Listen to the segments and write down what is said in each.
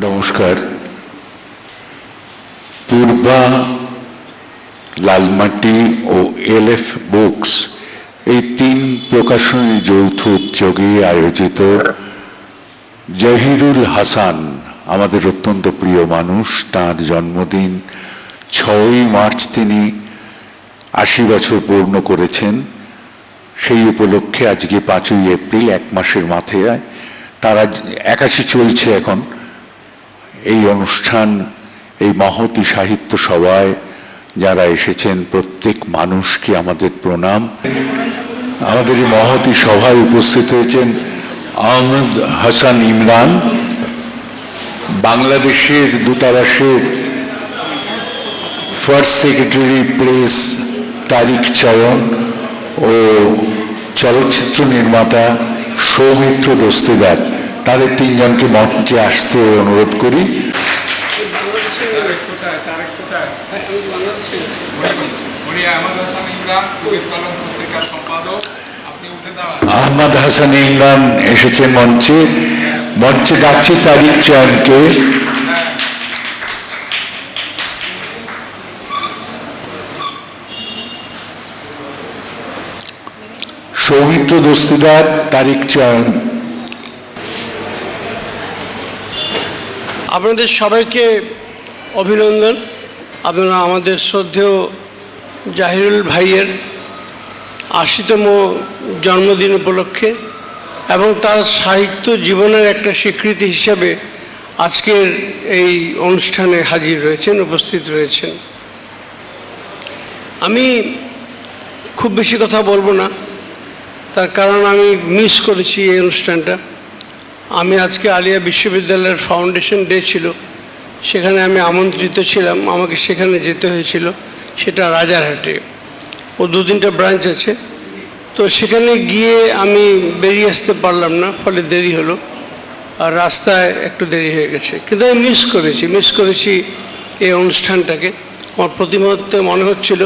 নমস্কার। পূর্বা, লালমাটি ও LF books এই তিন প্রকাশনীর যৌথ উদ্যোগে আয়োজিত জহিরুল হাসান, আমাদের অত্যন্ত প্রিয় মানুষ, তার জন্মদিন 6ই মার্চ তিনি 80 বছর পূর্ণ করেছেন। সেই উপলক্ষে আজকে 5ই এপ্রিল, এক মাসের মাথায় তারা 81 চলছে এখন। এই অনুষ্ঠান, এই মহতী সাহিত্য সভায় যারা এসেছেন প্রত্যেক মানুষকে আমাদের প্রণাম। আমাদের এই মহতী সভায় উপস্থিত হয়েছেন আহমদ হাসান ইমরান, বাংলাদেশের দূতাবাসের ফার্স্ট সেক্রেটারি প্রেস তারিক চয়ন ও চলচ্চিত্র নির্মাতা সৌমিত্র দস্তিদার। তাদের তিনজনকে মঞ্চে আসতে অনুরোধ করি। আহমদ হাসান ইমরান এসেছেন মঞ্চে। মঞ্চে ডাকছি তারিক চয়নকে। সৌমিত্র দস্তিদার, তারিক চয়ন। আপনাদের সবাইকে অভিনন্দন। আপনারা আমাদের শ্রদ্ধেয় জাহিরুল ভাইয়ের 80তম জন্মদিন উপলক্ষে এবং তার সাহিত্য জীবনের একটা স্বীকৃতি হিসাবে আজকের এই অনুষ্ঠানে হাজির রয়েছেন, উপস্থিত রয়েছেন। আমি খুব বেশি কথা বলবো না, তার কারণ আমি মিস করেছি এই অনুষ্ঠানটা। আমি আজকে আলিয়া বিশ্ববিদ্যালয়ের ফাউন্ডেশন ডে ছিল, সেখানে আমি আমন্ত্রিত ছিলাম, আমাকে সেখানে যেতে হয়েছিল, সেটা রাজারহাটে। ও 2-3টা ব্রাঞ্চ আছে, তো সেখানে গিয়ে আমি বেরিয়ে আসতে পারলাম না, ফলে দেরি হলো, আর রাস্তায় একটু দেরি হয়ে গেছে। কিন্তু আমি মিস করেছি এই অনুষ্ঠানটাকে। আমার প্রতি মুহূর্তে মনে হচ্ছিল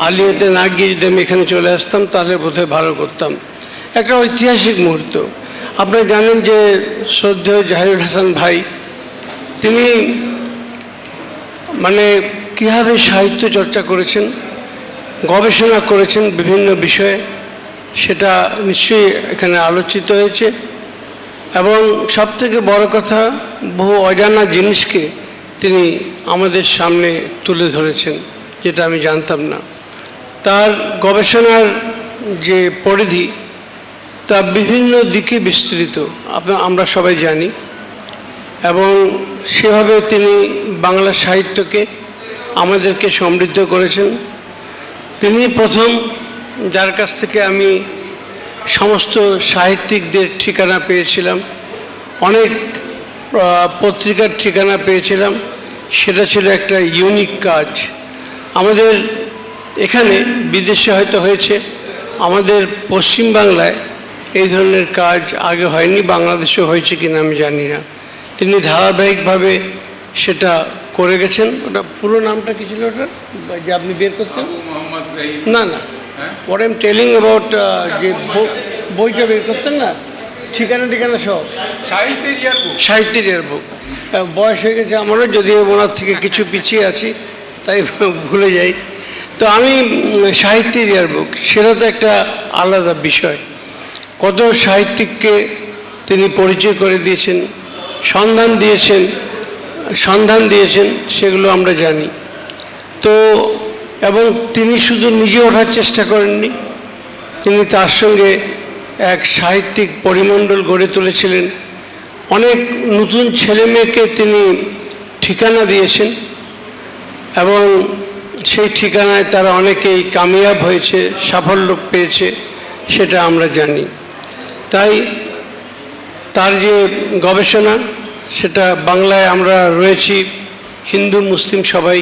আলিয়াতে না গিয়ে যদি আমি এখানে চলে আসতাম তাহলে বোধহয় ভালো করতাম। একটা ঐতিহাসিক মুহূর্ত। আপনারা জানেন যে শ্রদ্ধেয় জাহিরুল হাসান ভাই, তিনি কীভাবে সাহিত্য চর্চা করেছেন, গবেষণা করেছেন বিভিন্ন বিষয়ে, সেটা নিশ্চয়ই এখানে আলোচিত হয়েছে। এবং সবথেকে বড় কথা, বহু অজানা জিনিসকে তিনি আমাদের সামনে তুলে ধরেছেন, যেটা আমি জানতাম না। তার গবেষণার যে পরিধি, তা বিভিন্ন দিকে বিস্তৃত, আমরা সবাই জানি। এবং সেভাবে তিনি বাংলা সাহিত্যকে আমাদেরকে সমৃদ্ধ করেছেন। তিনি প্রথম, যার কাছ থেকে আমি সমস্ত সাহিত্যিকদের ঠিকানা পেয়েছিলাম, অনেক পত্রিকার ঠিকানা পেয়েছিলাম। সেটা ছিল একটা ইউনিক কাজ। আমাদের এখানে, বিদেশে হয়তো হয়েছে, আমাদের পশ্চিমবাংলায় এই ধরনের কাজ আগে হয়নি। বাংলাদেশে হয়েছে কিনা আমি জানি না। তিনি ধারাবাহিকভাবে সেটা করে গেছেন। ওটা পুরো নামটা কি ছিল ওটা, যে আপনি বের করতেন? না, পরে এম টেলিং অ্যাবাউট, যে বইটা বের করতেন না, ঠিকানা সব, সাহিত্যের ইয়ারবুক। বয়স হয়ে গেছে আমারও, যদিও ওনার থেকে কিছু পিছিয়ে আছি, তাই ভুলে যাই। তো আমি সাহিত্যের ইয়ারবুক, সেটা তো একটা আলাদা বিষয়। কত সাহিত্যিককে তিনি পরিচয় করে দিয়েছেন, সন্ধান দিয়েছেন, সেগুলো আমরা জানি। তো এবং তিনি শুধু নিজে ওঠার চেষ্টা করেননি, তিনি তার সঙ্গে এক সাহিত্যিক পরিমণ্ডল গড়ে তুলেছিলেন। অনেক নতুন ছেলেমেয়েকে তিনি ঠিকানা দিয়েছেন এবং সেই ঠিকানায় তারা অনেকেই কামিয়াব হয়েছে, সাফল্য পেয়েছে, সেটা আমরা জানি। তাই তার যে গবেষণা, সেটা বাংলায় আমরা রয়েছি হিন্দু মুসলিম সবাই,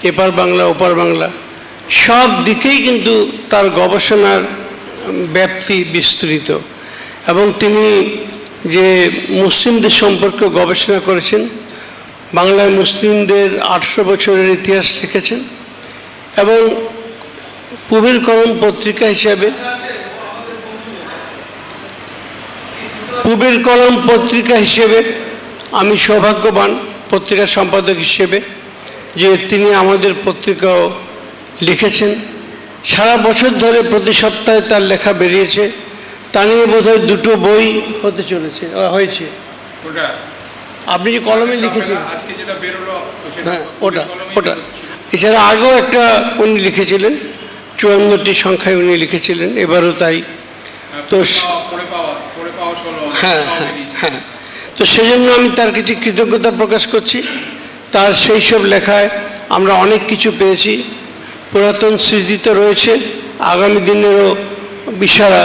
এপার বাংলা ওপার বাংলা, সব দিকেই কিন্তু তার গবেষণার ব্যাপ্তি বিস্তৃত। এবং তিনি যে মুসলিমদের সম্পর্কে গবেষণা করেছেন, বাংলায় মুসলিমদের 800 বছরের ইতিহাস লিখেছেন। এবং পূবের কলম পত্রিকা হিসাবে পূবের কলম পত্রিকা হিসেবে আমি সৌভাগ্যবান পত্রিকার সম্পাদক হিসেবে যে তিনি আমাদের পত্রিকাও লিখেছেন। সারা বছর ধরে প্রতি সপ্তাহে তার লেখা বেরিয়েছে। তা নিয়ে বোধহয় 2টো বই হতে চলেছে হয়েছে। আপনি যে কলমে লিখেছেন হ্যাঁ ওটা এছাড়া আগেও একটা উনি লিখেছিলেন, 54টি সংখ্যায় উনি লিখেছিলেন, এবারও তাই। তো হ্যাঁ হ্যাঁ হ্যাঁ, তো সেজন্য আমি তার কিছু কৃতজ্ঞতা প্রকাশ করছি। তার সেই সব লেখায় আমরা অনেক কিছু পেয়েছি, পুরাতন স্মৃতি তো রয়েছে, আগামী দিনেরও বিষয়,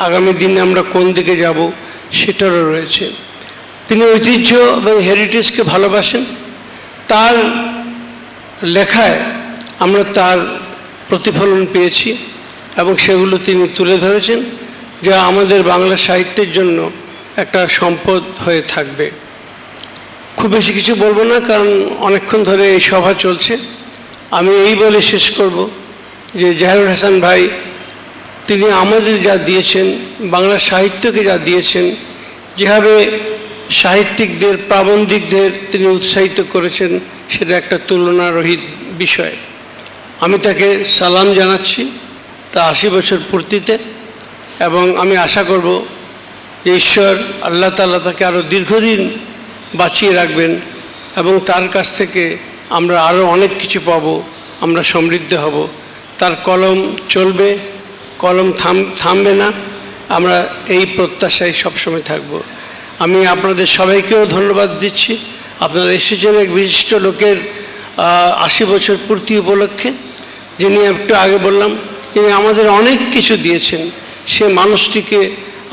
আগামী দিনে আমরা কোন দিকে যাব সেটারও রয়েছে। তিনি ঐতিহ্য এবং হেরিটেজকে ভালোবাসেন। তার লেখায় আমরা তার প্রতিফলন পেয়েছি এবং সেগুলো তিনি তুলে ধরেছেন, যা আমাদের বাংলা সাহিত্যের জন্য একটা সম্পদ হয়ে থাকবে। খুব বেশি কিছু বলবো না, কারণ অনেকক্ষণ ধরে এই সভা চলছে। আমি এই বলে শেষ করব যে জাহিরুল হাসান ভাই তিনি আমাদের যা দিয়েছেন, বাংলা সাহিত্যকে যা দিয়েছেন, যেভাবে সাহিত্যিকদের প্রাবন্ধিকদের তিনি উৎসাহিত করেছেন, সেটা একটা তুলনারহিত বিষয়। আমি তাকে সালাম জানাচ্ছি তা 80 বছর পূর্তিতে, এবং আমি আশা করব যে ঈশ্বর আল্লাহ তাআলা তাকে আরও দীর্ঘদিন বাঁচিয়ে রাখবেন এবং তার কাছ থেকে আমরা আরও অনেক কিছু পাব, আমরা সমৃদ্ধ হব। তার কলম চলবে, কলম থামবে না, আমরা এই প্রত্যাশায় সবসময় থাকব। আমি আপনাদের সবাইকেও ধন্যবাদ দিচ্ছি। আপনারা এসেছেন এক বিশিষ্ট লোকের 80 বছর পূর্তি উপলক্ষে, যিনি একটু আগে বললাম তিনি আমাদের অনেক কিছু দিয়েছেন। সে মানুষটিকে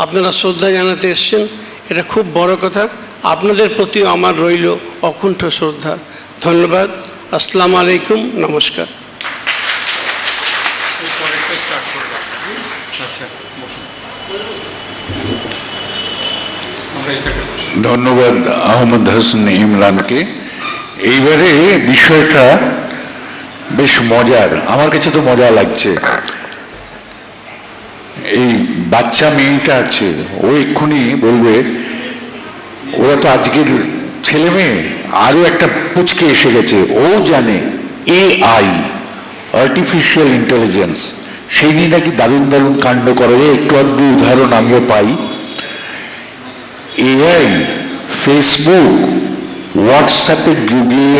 আপনারা শ্রদ্ধা জানাতে এসেছেন, এটা খুব বড় কথা। আপনাদের প্রতিও আমার রইল অকুণ্ঠ শ্রদ্ধা। ধন্যবাদ। আসসালামু আলাইকুম, নমস্কার। ধন্যবাদ আহমদ হোসেন ইমরানকে। এইবারে বিষয়টা বেশ মজার, আমার কাছে তো মজা লাগছে। এই বাচ্চা মেয়েটা আছে, ও এক্ষুনি বলবে, ওরা তো আজকের ছেলে মেয়ে, আরও একটা পুচকে এসে গেছে, ও জানে AI, আর্টিফিশিয়াল ইন্টেলিজেন্স, সেই নিয়ে নাকি দারুণ দারুণ কাণ্ড করা যায়। একটু আধটু উদাহরণ আমিও পাই। AI, ফেসবুক, হোয়াটসঅ্যাপের যুগে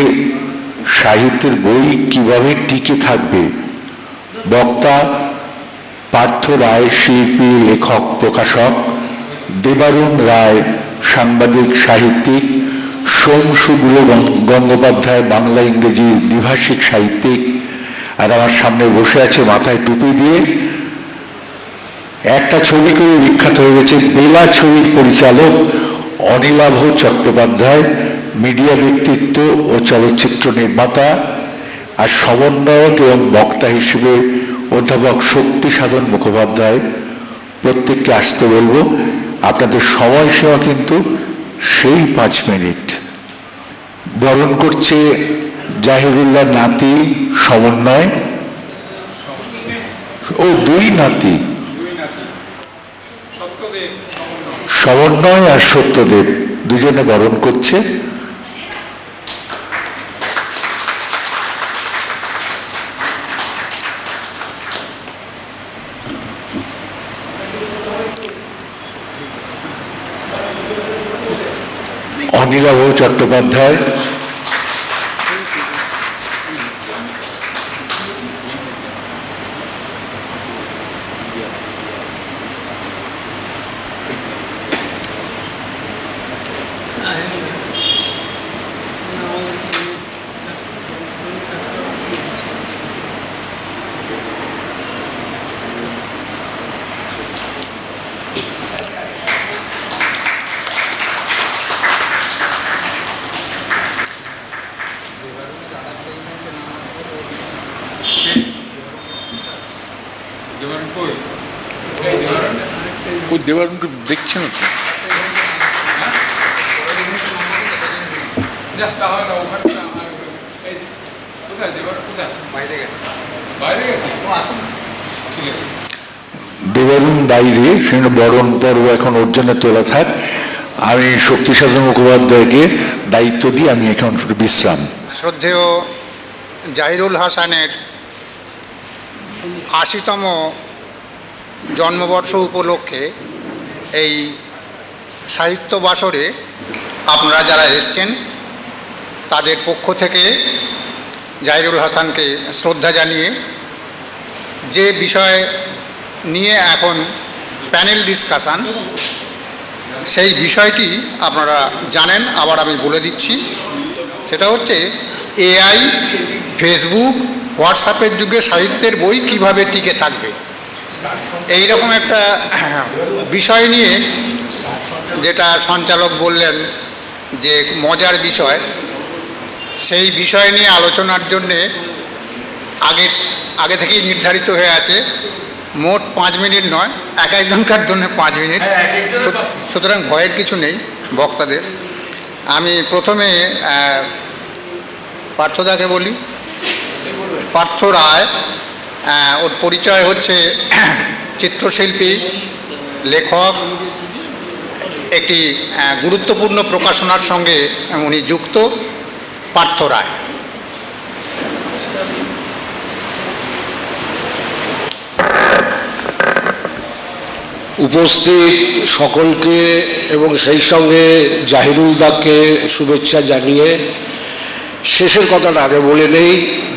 সাহিত্যের বই কিভাবে টিকে থাকবে? বক্তা পার্থ রায়, শিল্পী, লেখক, প্রকাশক; দেবারুণ রায়, সাংবাদিক, সাহিত্যিক; সোম শুভ্র গঙ্গোপাধ্যায়, বাংলা ইংরেজি দ্বিভাষিক সাহিত্যিক। আর আমার সামনে বসে আছে মাথায় টুপি দিয়ে, একটা ছবি করে বিখ্যাত হয়ে গেছে, বেলা ছবির পরিচালক অনিলাভ চট্টোপাধ্যায়, মিডিয়া ব্যক্তিত্ব ও চলচ্চিত্র নির্মাতা। আর সমন্বয়ক এবং বক্তা হিসেবে অধ্যাপক শক্তি সাধন মুখোপাধ্যায়। প্রত্যেককে আসতে বলবো। আপনাদের সময় সেবা কিন্তু সেই 5 মিনিট। বরণ করছে জাহিরুল্লাহ নাতি সমন্বয়, ও 2 নাতি, সমন্বয় আর সত্যদেব, দুজনে বরণ করছে। অনিলাভ চট্টোপাধ্যায়, দেবারুণকে দেখছে না দেবারুণ বাইরে, সেখানে বরণ পর্ব এখন ওর জন্য তোলা থাক। আমি শক্তিসাধন মুখোপাধ্যায়কে দায়িত্ব দিয়ে আমি এখন একটু বিশ্রাম। শ্রদ্ধেয় জাহিরুল হাসানের ৮০তম জন্মবর্ষ উপলক্ষে এই সাহিত্য বাসরে আপনারা যারা এসছেন তাদের পক্ষ থেকে জাহিরুল হাসানকে শ্রদ্ধা জানিয়ে যে বিষয় নিয়ে এখন প্যানেল ডিসকাশান, সেই বিষয়টি আপনারা জানেন, আবার আমি বলে দিচ্ছি। সেটা হচ্ছে এআই, ফেসবুক, হোয়াটসঅ্যাপের যুগে সাহিত্যের বই কিভাবে টিকে থাকবে। এই রকম একটা বিষয় নিয়ে যেটা সঞ্চালক বললেন যে মজার বিষয়, সেই বিষয় নিয়ে আলোচনার জন্যে আগে থেকেই নির্ধারিত হয়ে আছে মোট ৫ মিনিট নয়, এক একজনকার জন্য ৫ মিনিট, সুতরাং ভয়ের কিছু নেই বক্তাদের। আমি প্রথমে পার্থদাকে বলি। পার্থ রায়, ওর পরিচয় হচ্ছে চিত্রশিল্পী, লেখক, একটি গুরুত্বপূর্ণ প্রকাশনার সঙ্গে উনি যুক্ত। পার্থ রায়। উপস্থিত সকলকে এবং সেই সঙ্গে জাহিরুল দাকে শুভেচ্ছা জানিয়ে শেষের কথাটা আগে বলে নেই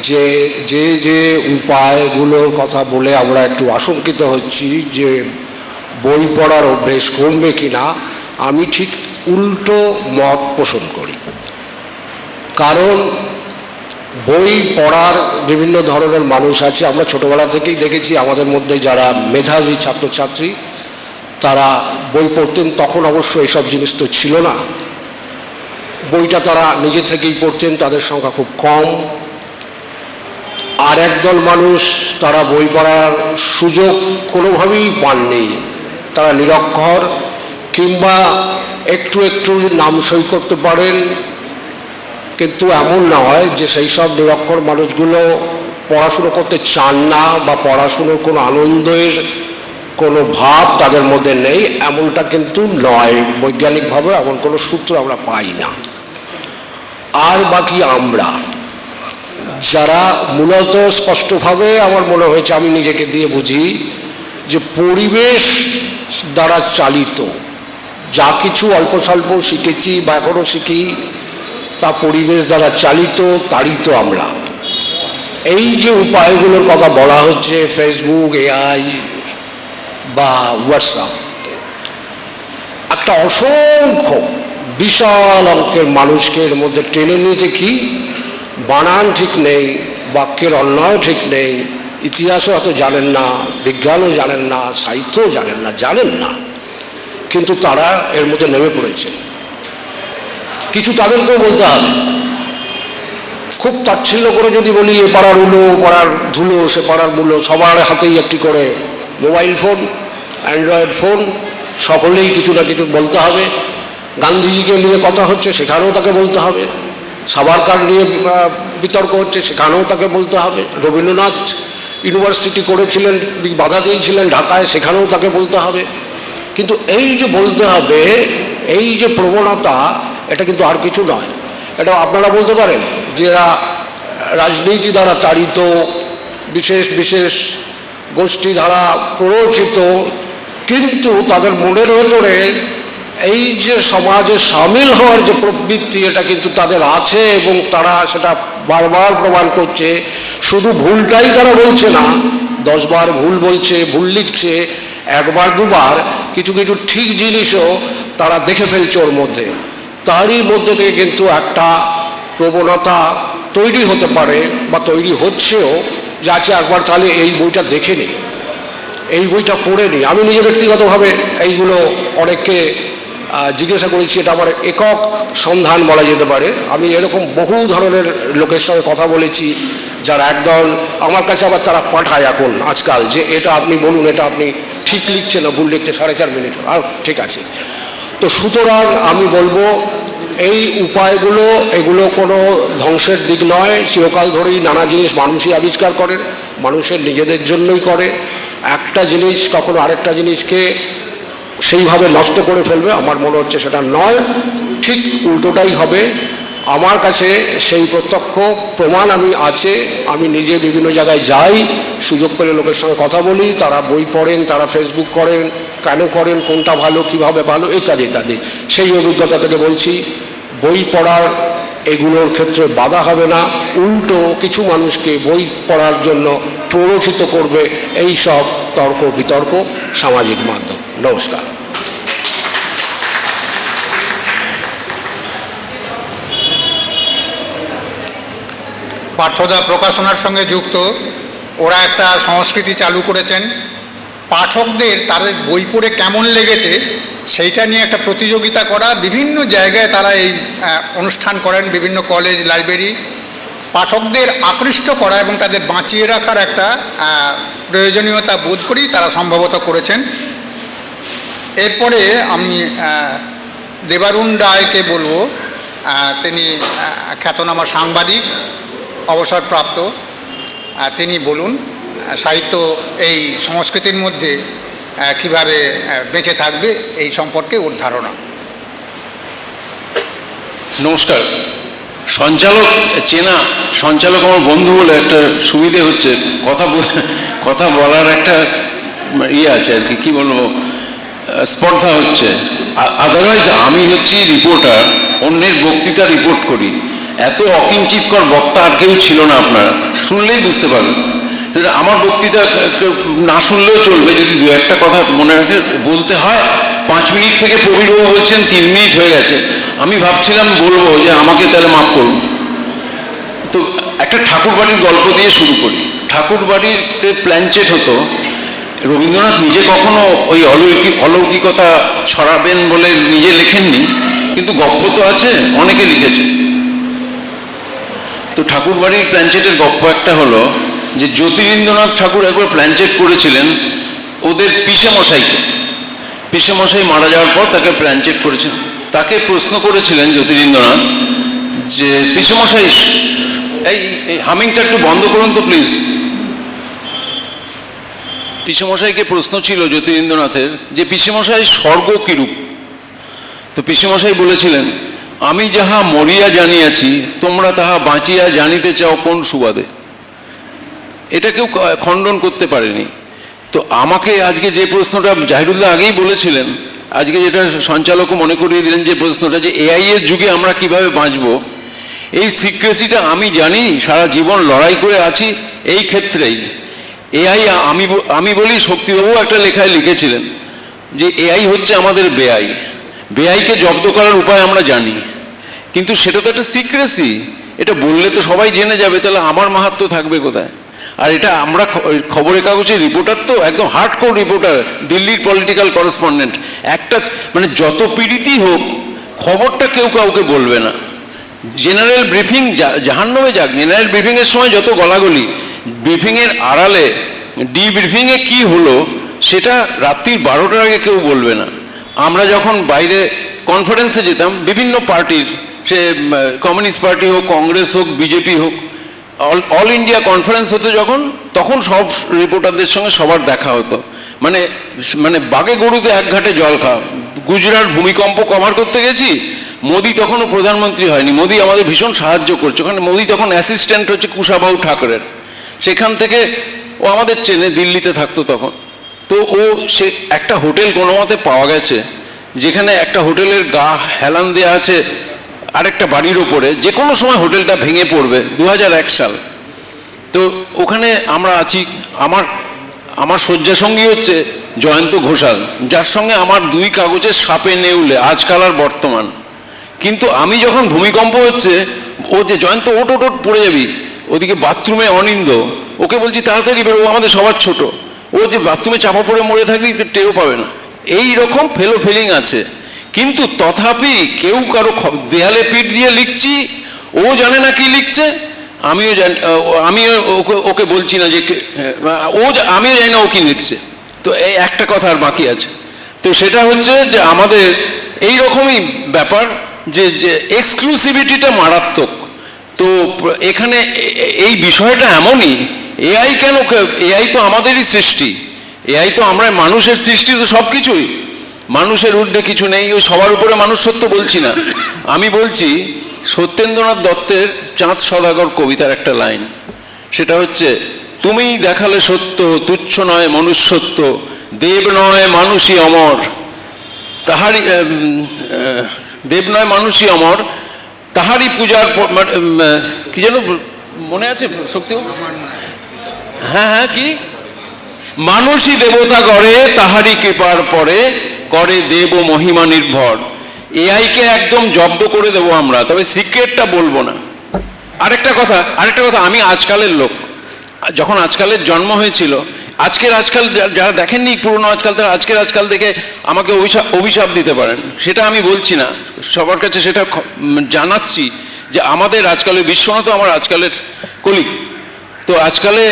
যে যে যে উপায়গুলোর কথা বলে আমরা একটু আশঙ্কিত হচ্ছি যে বই পড়ার অভ্যেস কমবে কিনা, আমি ঠিক উল্টো মত পোষণ করি। কারণ বই পড়ার বিভিন্ন ধরনের মানুষ আছে। আমরা ছোটোবেলা থেকেই দেখেছি আমাদের মধ্যে যারা মেধাবী ছাত্রছাত্রী তারা বই পড়তেন, তখন অবশ্য এসব জিনিস তো ছিল না। বইটা তারা নিজে থেকেই পড়তেন, তাদের সংখ্যা খুব কম। আর একদল মানুষ তারা বই পড়ার সুযোগ কোনোভাবেই পাননি, তারা নিরক্ষর কিংবা একটু একটু নাম সই করতে পারেন, কিন্তু এমন নয় যে সেই সব নিরক্ষর মানুষগুলো পড়াশুনো করতে চান না বা পড়াশুনোর কোনো আনন্দের কোনো ভাব তাদের মধ্যে নেই, এমনটা কিন্তু নয়। বৈজ্ঞানিকভাবে এমন কোনো সূত্র আমরা পাই না। আর বাকি আমরা যারা মূলত স্পষ্টভাবে আমার মনে হয়েছে, আমি নিজেকে দিয়ে বুঝি যে পরিবেশ দ্বারা চালিত যা কিছু অল্প স্বল্প শিখেছি বা এখনও শিখি তা পরিবেশ দ্বারা চালিত, তাড়িত আমরা। এই যে উপায়গুলোর কথা বলা হচ্ছে, ফেসবুক, এআই বা হোয়াটসঅ্যাপ, একটা অসংখ্য বিশাল অঙ্কের মানুষকে এর মধ্যে টেনে নিয়েছে। কি বানান ঠিক নেই, বাক্যের অন্যায় ঠিক নেই, ইতিহাসও হয়তো জানেন না, বিজ্ঞানও জানেন না, সাহিত্যও জানেন না, কিন্তু তারা এর মধ্যে নেমে পড়েছে। কিছু তাদেরকেও বলতে হবে। খুব তাচ্ছিল্য করে যদি বলি, এ পাড়ার উলো, ও পাড়ার ধুলো, সে পাড়ার মূল্য, সবার হাতেই একটি করে মোবাইল ফোন, অ্যান্ড্রয়েড ফোন, সকলেই কিছু না কিছু বলতে হবে। গান্ধীজিকে নিয়ে কথা হচ্ছে, সেখানেও তাকে বলতে হবে। সাভারকার নিয়ে বিতর্ক হচ্ছে, সেখানেও তাকে বলতে হবে। রবীন্দ্রনাথ ইউনিভার্সিটি করেছিলেন, বাধা দিয়েছিলেন ঢাকায়, সেখানেও তাকে বলতে হবে। কিন্তু এই যে বলতে হবে, এই যে প্রবণতা, এটা কিন্তু আর কিছু নয়। এটা আপনারা বলতে পারেন যে এরা রাজনীতি দ্বারা তাড়িত, বিশেষ বিশেষ গোষ্ঠী দ্বারা প্ররোচিত, কিন্তু তাদের মনের ভেতরে এই যে সমাজে সামিল হওয়ার যে প্রবৃত্তি, এটা কিন্তু তাদের আছে এবং তারা সেটা বারবার প্রমাণ করছে। শুধু ভুলটাই তারা বলছে না, 10 বার ভুল বলছে, ভুল লিখছে, একবার দুবার কিছু কিছু ঠিক জিনিসও তারা দেখে ফেলছে ওর মধ্যে। তারই মধ্যে থেকে কিন্তু একটা প্রবণতা তৈরি হতে পারে বা তৈরি হচ্ছেও, যে আছে একবার তাহলে এই বইটা দেখে নিই, এই বইটা পড়ে নিই। আমি নিজে ব্যক্তিগতভাবে এইগুলো অনেককে জিজ্ঞাসা করেছি, এটা আমার একক সন্ধান বলা যেতে পারে। আমি এরকম বহু ধরনের লোকের সঙ্গে কথা বলেছি, যারা একদল আমার কাছে আবার তারা পাঠায় এখন আজকাল যে এটা আপনি বলুন, এটা আপনি ঠিক লিখছেন না ভুল লিখছে, 4.5 মিনিট, আর ঠিক আছে। তো সুতরাং আমি বলবো এই উপায়গুলো, এগুলো কোনো ধ্বংসের দিক নয়। চিরকাল ধরেই নানা জিনিস মানুষই আবিষ্কার করেন, মানুষের নিজেদের জন্যই করে। একটা জিনিস কখনো আরেকটা জিনিসকে সেইভাবে নষ্ট করে ফেলবে, আমার মনে হচ্ছে সেটা নয়, ঠিক উল্টোটাই হবে। আমার কাছে সেই প্রত্যক্ষ প্রমাণ আছে। আমি নিজে বিভিন্ন জায়গায় যাই, সুযোগ পেলে লোকের সঙ্গে কথা বলি, তারা বই পড়েন, তারা ফেসবুক করেন, কেন করেন, কোনটা ভালো, কিভাবে ভালো, ইত্যাদি ইত্যাদি। সেই অভিজ্ঞতা থেকে বলছি, বই পড়ার এগুলোর ক্ষেত্রে বাধা হবে না, উল্টো কিছু মানুষকে বই পড়ার জন্য প্ররোচিত করবে এই সব তর্ক বিতর্ক সামাজিক মাধ্যম। নমস্কার। পার্থদা প্রকাশনার সঙ্গে যুক্ত, ওরা একটা সংস্কৃতি চালু করেছেন, পাঠকদের তাদের বই পড়ে কেমন লেগেছে সেইটা নিয়ে একটা প্রতিযোগিতা করা। বিভিন্ন জায়গায় তারা এই অনুষ্ঠান করেন, বিভিন্ন কলেজ, লাইব্রেরি। পাঠকদের আকৃষ্ট করা এবং তাদের বাঁচিয়ে রাখার একটা প্রয়োজনীয়তা বোধ করেই তারা সম্ভবত করেছেন। এরপরে আমি দেবারুণ রায়কে বলবো, তিনি খ্যাতনামা সাংবাদিক, অবসরপ্রাপ্ত। তিনি বলুন সাহিত্য এই সংস্কৃতির মধ্যে কিভাবে বেঁচে থাকবে এই সম্পর্কে ওর ধারণা। নমস্কার। সঞ্চালক চেনা, সঞ্চালক আমার বন্ধু বলে একটা সুবিধে হচ্ছে, কথা বলার একটা আছে আর কি, কী বলবো, স্পর্ধা হচ্ছে। আদারওয়াইজ আমি হচ্ছি রিপোর্টার, অন্যের বক্তৃতা রিপোর্ট করি। এত অকিঞ্চিতকর বক্তা আর কেউ ছিল না, আপনারা শুনলেই বুঝতে পারবেন। আমার বক্তৃতা না শুনলেও চলবে, যদি দু একটা কথা মনে রাখে বলতে হয়। 5 মিনিট থেকে প্রবীরবাবু বলছেন 3 মিনিট হয়ে গেছে। আমি ভাবছিলাম বলবো যে আমাকে তাহলে মাফ করুন। তো একটা ঠাকুরবাড়ির গল্প দিয়ে শুরু করি। ঠাকুরবাড়িতে প্ল্যানচেট হতো। রবীন্দ্রনাথ নিজে কখনো ওই অলৌকিকতা ছড়াবেন বলে নিজে লেখেননি, কিন্তু গল্প তো আছে, অনেকে লিখেছে। তো ঠাকুরবাড়ির প্ল্যানচেটের গল্প একটা হলো যে জ্যোতিরিন্দ্রনাথ ঠাকুর একবার প্ল্যানচেট করেছিলেন ওদের পিসেমশাই মারা যাওয়ার পর তাকে প্ল্যানচেট করেছেন। তাকে প্রশ্ন করেছিলেন জ্যোতিরিন্দ্রনাথ যে পিসেমশাই, এই হামিংটা একটু বন্ধ করুন তো প্লিজ। পিসেমশাইকে প্রশ্ন ছিল জ্যোতিরিন্দ্রনাথের যে পিসেমশাই স্বর্গ কিরূপ। তো পিসেমশাই বলেছিলেন, আমি যাহা মরিয়া জানিয়াছি তোমরা তাহা বাঁচিয়া জানিতে চাও কোন সুবাদে। এটা কেউ খণ্ডন করতে পারেনি। তো আমাকে আজকে যে প্রশ্নটা জাহিরুল্লাহ আগেই বলেছিলেন, আজকে যেটা সঞ্চালকও মনে করিয়ে দিলেন যে প্রশ্নটা, যে এআই এর যুগে আমরা কিভাবে বাঁচব, এই সিক্রেসিটা আমি জানি, সারা জীবন লড়াই করে আছি এই ক্ষেত্রেই। এআই আমি বলি, শক্তিবাবু একটা লেখায় লিখেছিলেন যে এআই হচ্ছে আমাদের বেআইকে জব্দ করার উপায় আমরা জানি, কিন্তু সেটা তো একটা সিক্রেসি। এটা বললে তো সবাই জেনে যাবে, তাহলে আমার মাহাত্ম্য থাকবে কোথায়? আর এটা আমরা খবরের কাগজের রিপোর্টার, তো একদম হার্ডকোর রিপোর্টার, দিল্লির পলিটিক্যাল করেসপন্ডেন্ট। একটা মানে যত পীড়িতই হোক, খবরটা কেউ কাউকে বলবে না। জেনারেল ব্রিফিং জাহান্নামে যাক, জেনারেল ব্রিফিংয়ের সময় যত গলাগলি, ব্রিফিংয়ের আড়ালে ডিব্রিফিংয়ে কি হলো সেটা রাত্রির 12টার আগে কেউ বলবে না। আমরা যখন বাইরে কনফারেন্সে যেতাম, বিভিন্ন পার্টির, সে কমিউনিস্ট পার্টি হোক, কংগ্রেস হোক, বিজেপি হোক, অল ইন্ডিয়া কনফারেন্স হতো যখন, তখন সব রিপোর্টারদের সঙ্গে সবার দেখা হতো। মানে বাগে গরুতে এক ঘাটে জল খাওয়া। গুজরাট ভূমিকম্প কভার করতে গেছি, মোদি তখনও প্রধানমন্ত্রী হয়নি, মোদি আমাদের ভীষণ সাহায্য করছে। ওখানে মোদি তখন অ্যাসিস্ট্যান্ট হচ্ছে কুশাবাহু ঠাকুরের, সেখান থেকে ও আমাদের চেনে, দিল্লিতে থাকতো তখন। তো ও সে একটা হোটেল কোনো মতে পাওয়া গেছে, যেখানে একটা হোটেলের গা হেলান দেওয়া আছে আরেকটা বাড়ির ওপরে, যে কোনো সময় হোটেলটা ভেঙে পড়বে। 2001 সাল। তো ওখানে আমরা আছি, আমার শয্যাসঙ্গী হচ্ছে জয়ন্ত ঘোষাল, যার সঙ্গে আমার 2 কাগজের সাপে নেউলে, আজকাল আর বর্তমান। কিন্তু আমি যখন ভূমিকম্প হচ্ছে, ও যে জয়ন্ত ওট পড়ে যাবি, ওদিকে বাথরুমে অনিন্দ, ওকে বলছি তাড়াতাড়ি বেরো, আমাদের সবার ছোট, ও যে বাথরুমে চাপা পড়ে মরে থাকবি, টেরও পাবে না। এই রকম ফিলিং আছে। কিন্তু তথাপি কেউ কারো দেয়ালে পিঠ দিয়ে লিখছি, ও জানে না কি লিখছে, আমিও ওকে বলছি না যে আমিও জানি না ও কি লিখছে। তো এই একটা কথা আর বাকি আছে। তো সেটা হচ্ছে যে আমাদের এই রকমই ব্যাপার, যে এক্সক্লুসিভিটিটা মারাত্মক। তো এখানে এই বিষয়টা এমনই, এআই এআই তো আমাদেরই সৃষ্টি, এআই তো আমরা মানুষের সৃষ্টি, তো সব কিছুই মানুষের ঊর্ধ্বে কিছু নেই, ওই সবার উপরে মানুষত্ব বলছি না, আমি বলছি সত্যেন্দ্রনাথ দত্তের চাঁদ সদাগর কবিতার একটা লাইন, সেটা হচ্ছে তুমিই দেখালে সত্য, তুচ্ছ নয় মনুষ্যত্ব, দেব নয় মানুষই অমর, তাহারই দেব নয় মানুষই অমর, তাহারই পূজার কি যেন মনে আছে শক্তি? হ্যাঁ কি, মানুষই দেবতা গড়ে, তাহারই কৃপার পরে করে দেব মহিমা নির্ভর। এআইকে একদম জব্দ করে দেবো আমরা, তবে সিক্রেটটা বলবো না। আরেকটা কথা, আমি আজকালের লোক, যখন আজকালের জন্ম হয়েছিল, আজকাল যারা দেখেননি পুরনো আজকাল, তারা আজকাল দেখে আমাকে অভিশাপ দিতে পারেন, সেটা আমি বলছি না, সবার কাছে সেটা জানাচ্ছি যে আমাদের আজকালের বিশ্বনাথ আমার আজকালের কলিগ। তো আজকালে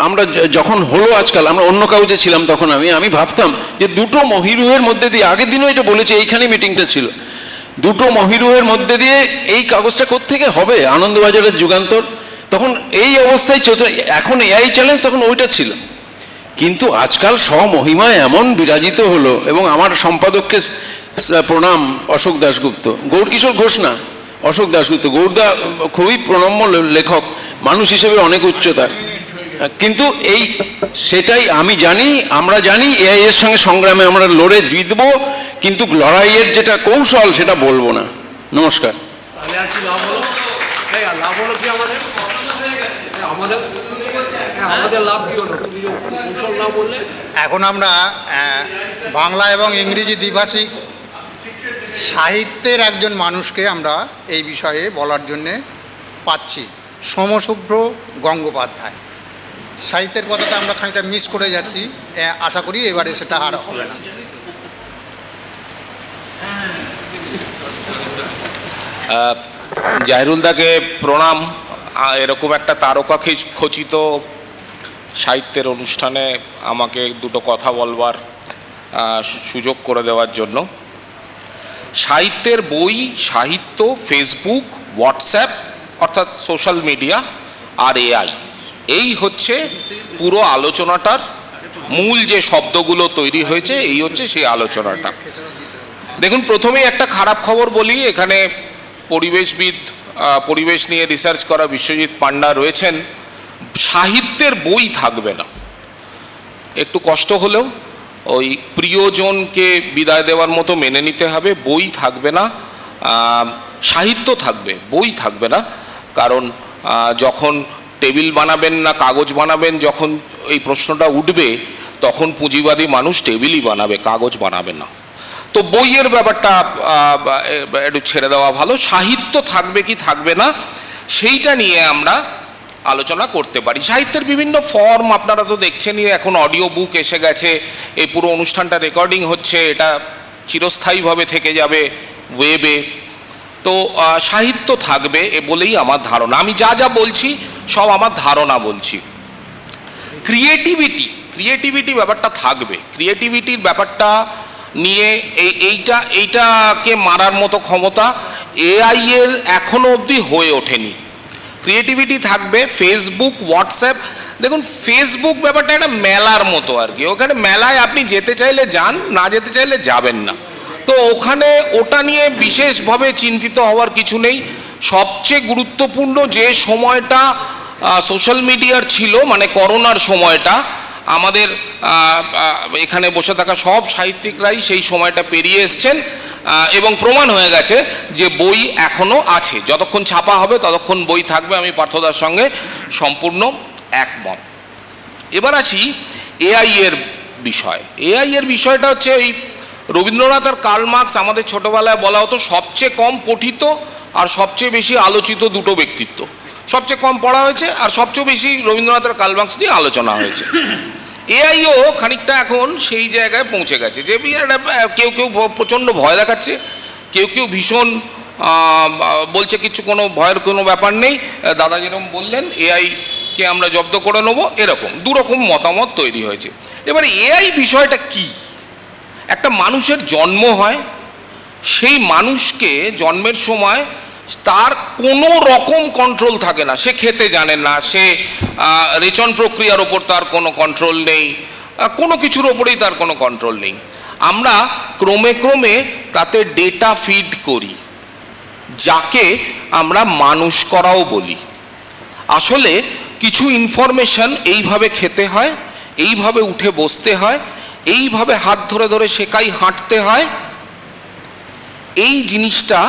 আমরা যখন হলো আজকাল, আমরা অন্য কাউজে ছিলাম, তখন আমি ভাবতাম যে দুটো মহিরুহের মধ্যে দিয়ে, আগের দিনও এটা বলেছি, এইখানে মিটিংটা ছিল, দুটো মহিরুহের মধ্যে দিয়ে এই কাগজটা কোত্থেকে হবে, আনন্দবাজারের যুগান্তর, তখন এই অবস্থায় এখন এআই চ্যালেঞ্জ, তখন ওইটা ছিল। কিন্তু আজকাল স্বমহিমায় এমন বিরাজিত হলো, এবং আমার সম্পাদককে প্রণাম, অশোক দাশগুপ্ত, গৌরকিশোর ঘোষ না, অশোক দাশগুপ্ত, গৌরদা খুবই প্রণম্য লেখক, মানুষ হিসেবে অনেক উচ্চতার, কিন্তু সেটাই আমি জানি, আমরা জানি এআই এর সঙ্গে সংগ্রামে আমরা লড়ে জিতবো, কিন্তু লড়াইয়ের যেটা কৌশল সেটা বলবো না। নমস্কার। এখন আমরা বাংলা এবং ইংরেজি দ্বিভাষিক সাহিত্যের একজন মানুষকে আমরা এই বিষয়ে বলার জন্যে পাচ্ছি, সোমশুভ্র গঙ্গোপাধ্যায়। সাহিত্যের কথাটা আমরা খানিকটা মিস করে যাচ্ছি, আশা করি এবারে সেটা আর হবে না। জাহিরুলদাকে প্রণাম। এরকম একটা তারকা খচিত সাহিত্যের অনুষ্ঠানে আমাকে দুটো কথা বলবার সুযোগ করে দেওয়ার জন্য। সাহিত্যের বই, সাহিত্য, ফেসবুক, হোয়াটসঅ্যাপ অর্থাৎ সোশ্যাল মিডিয়া আর এআই, এই হচ্ছে পুরো আলোচনাটার মূল যে শব্দগুলো তৈরি হয়েছে, এই হচ্ছে সেই আলোচনাটা। দেখুন, প্রথমেই একটা খারাপ খবর বলি, এখানে পরিবেশবিদ, পরিবেশ নিয়ে রিসার্চ করা বিশ্বজিৎ পান্ডা রয়েছেন, সাহিত্যের বই থাকবে না। একটু কষ্ট হলেও ওই প্রিয়জনকে বিদায় দেওয়ার মতো মেনে নিতে হবে, বই থাকবে না, সাহিত্য থাকবে, বই থাকবে না। কারণ যখন টেবিল বানাবেন না কাগজ বানাবেন, যখন এই প্রশ্নটা উঠবে, তখন পুঁজিবাদী মানুষ টেবিলই বানাবে, কাগজ বানাবে না। তো বইয়ের ব্যাপারটা একটু ছেড়ে দেওয়া ভালো। সাহিত্য থাকবে কি থাকবে না সেইটা নিয়ে আমরা আলোচনা করতে পারি। সাহিত্যের বিভিন্ন ফর্ম আপনারা তো দেখছেনই, এখন অডিও বুক এসে গেছে, এই পুরো অনুষ্ঠানটা রেকর্ডিং হচ্ছে, এটা চিরস্থায়ীভাবে থেকে যাবে ওয়েবে। তো সাহিত্য থাকবে এ বলেই আমার ধারণা। আমি যা যা বলছি সব আমার ধারণা বলছি। ক্রিয়েটিভিটি ব্যাপারটা থাকবে। ক্রিয়েটিভিটির ব্যাপারটা নিয়ে এইটাকে মারার মতো ক্ষমতা এআই এর এখনো অবধি হয়ে ওঠেনি। ক্রিয়েটিভিটি থাকবে। ফেসবুক, হোয়াটসঅ্যাপ, দেখুন ফেসবুক ব্যাপারটা একটা মেলার মতো আর কি, ওখানে মেলায় আপনি যেতে চাইলে যান, না যেতে চাইলে যাবেন না। তো ওখানে ওটা নিয়ে বিশেষভাবে চিন্তিত হওয়ার কিছু নেই। সবচেয়ে গুরুত্বপূর্ণ যে সময়টা সোশ্যাল মিডিয়ার ছিল, মানে করোনার সময়টা, আমাদের এখানে বসে থাকা সব সাহিত্যিকরাই সেই সময়টা পেরিয়ে এসছেন, এবং প্রমাণ হয়ে গেছে যে বই এখনও আছে। যতক্ষণ ছাপা হবে ততক্ষণ বই থাকবে, আমি পার্থদার সঙ্গে সম্পূর্ণ একমত। এবার আসি এআই এর বিষয়। এআই এর বিষয়টা হচ্ছে, এই রবীন্দ্রনাথ আর কার্ল মার্কস, আমাদের ছোটোবেলায় বলা হতো সবচেয়ে কম পঠিত আর সবচেয়ে বেশি আলোচিত দুটো ব্যক্তিত্ব। সবচেয়ে কম পড়া হয়েছে আর সবচেয়ে বেশি রবীন্দ্রনাথ আর কার্ল মার্কস নিয়ে আলোচনা হয়েছে। এআইও খানিকটা এখন সেই জায়গায় পৌঁছে গেছে যে কেউ কেউ প্রচণ্ড ভয় দেখাচ্ছে, কেউ কেউ ভীষণ বলছে কিছু কোনো ভয়ের কোনো ব্যাপার নেই, দাদা যেরকম বললেন এআইকে আমরা জব্দ করে নেবো, এরকম দুরকম মতামত তৈরি হয়েছে। এবার এআই বিষয়টা কি? একটা মানুষের জন্ম হয়, সেই মানুষকে জন্মের সময় তার কোনো রকম কন্ট্রোল থাকে না, সে খেতে জানে না, সে রেচন প্রক্রিয়ার ওপর তার কোনো কন্ট্রোল নেই, কোনো কিছুর ওপরেই তার কোনো কন্ট্রোল নেই। আমরা ক্রমে ক্রমে তাতে ডেটা ফিড করি, যাকে আমরা মানুষ করাও বলি। আসলে কিছু ইনফরমেশন এইভাবে খেতে হয়, এইভাবে উঠে বসতে হয়, এইভাবে হাত ধরে ধরে শেখাই হাঁটতে হয়। এই জিনিসটা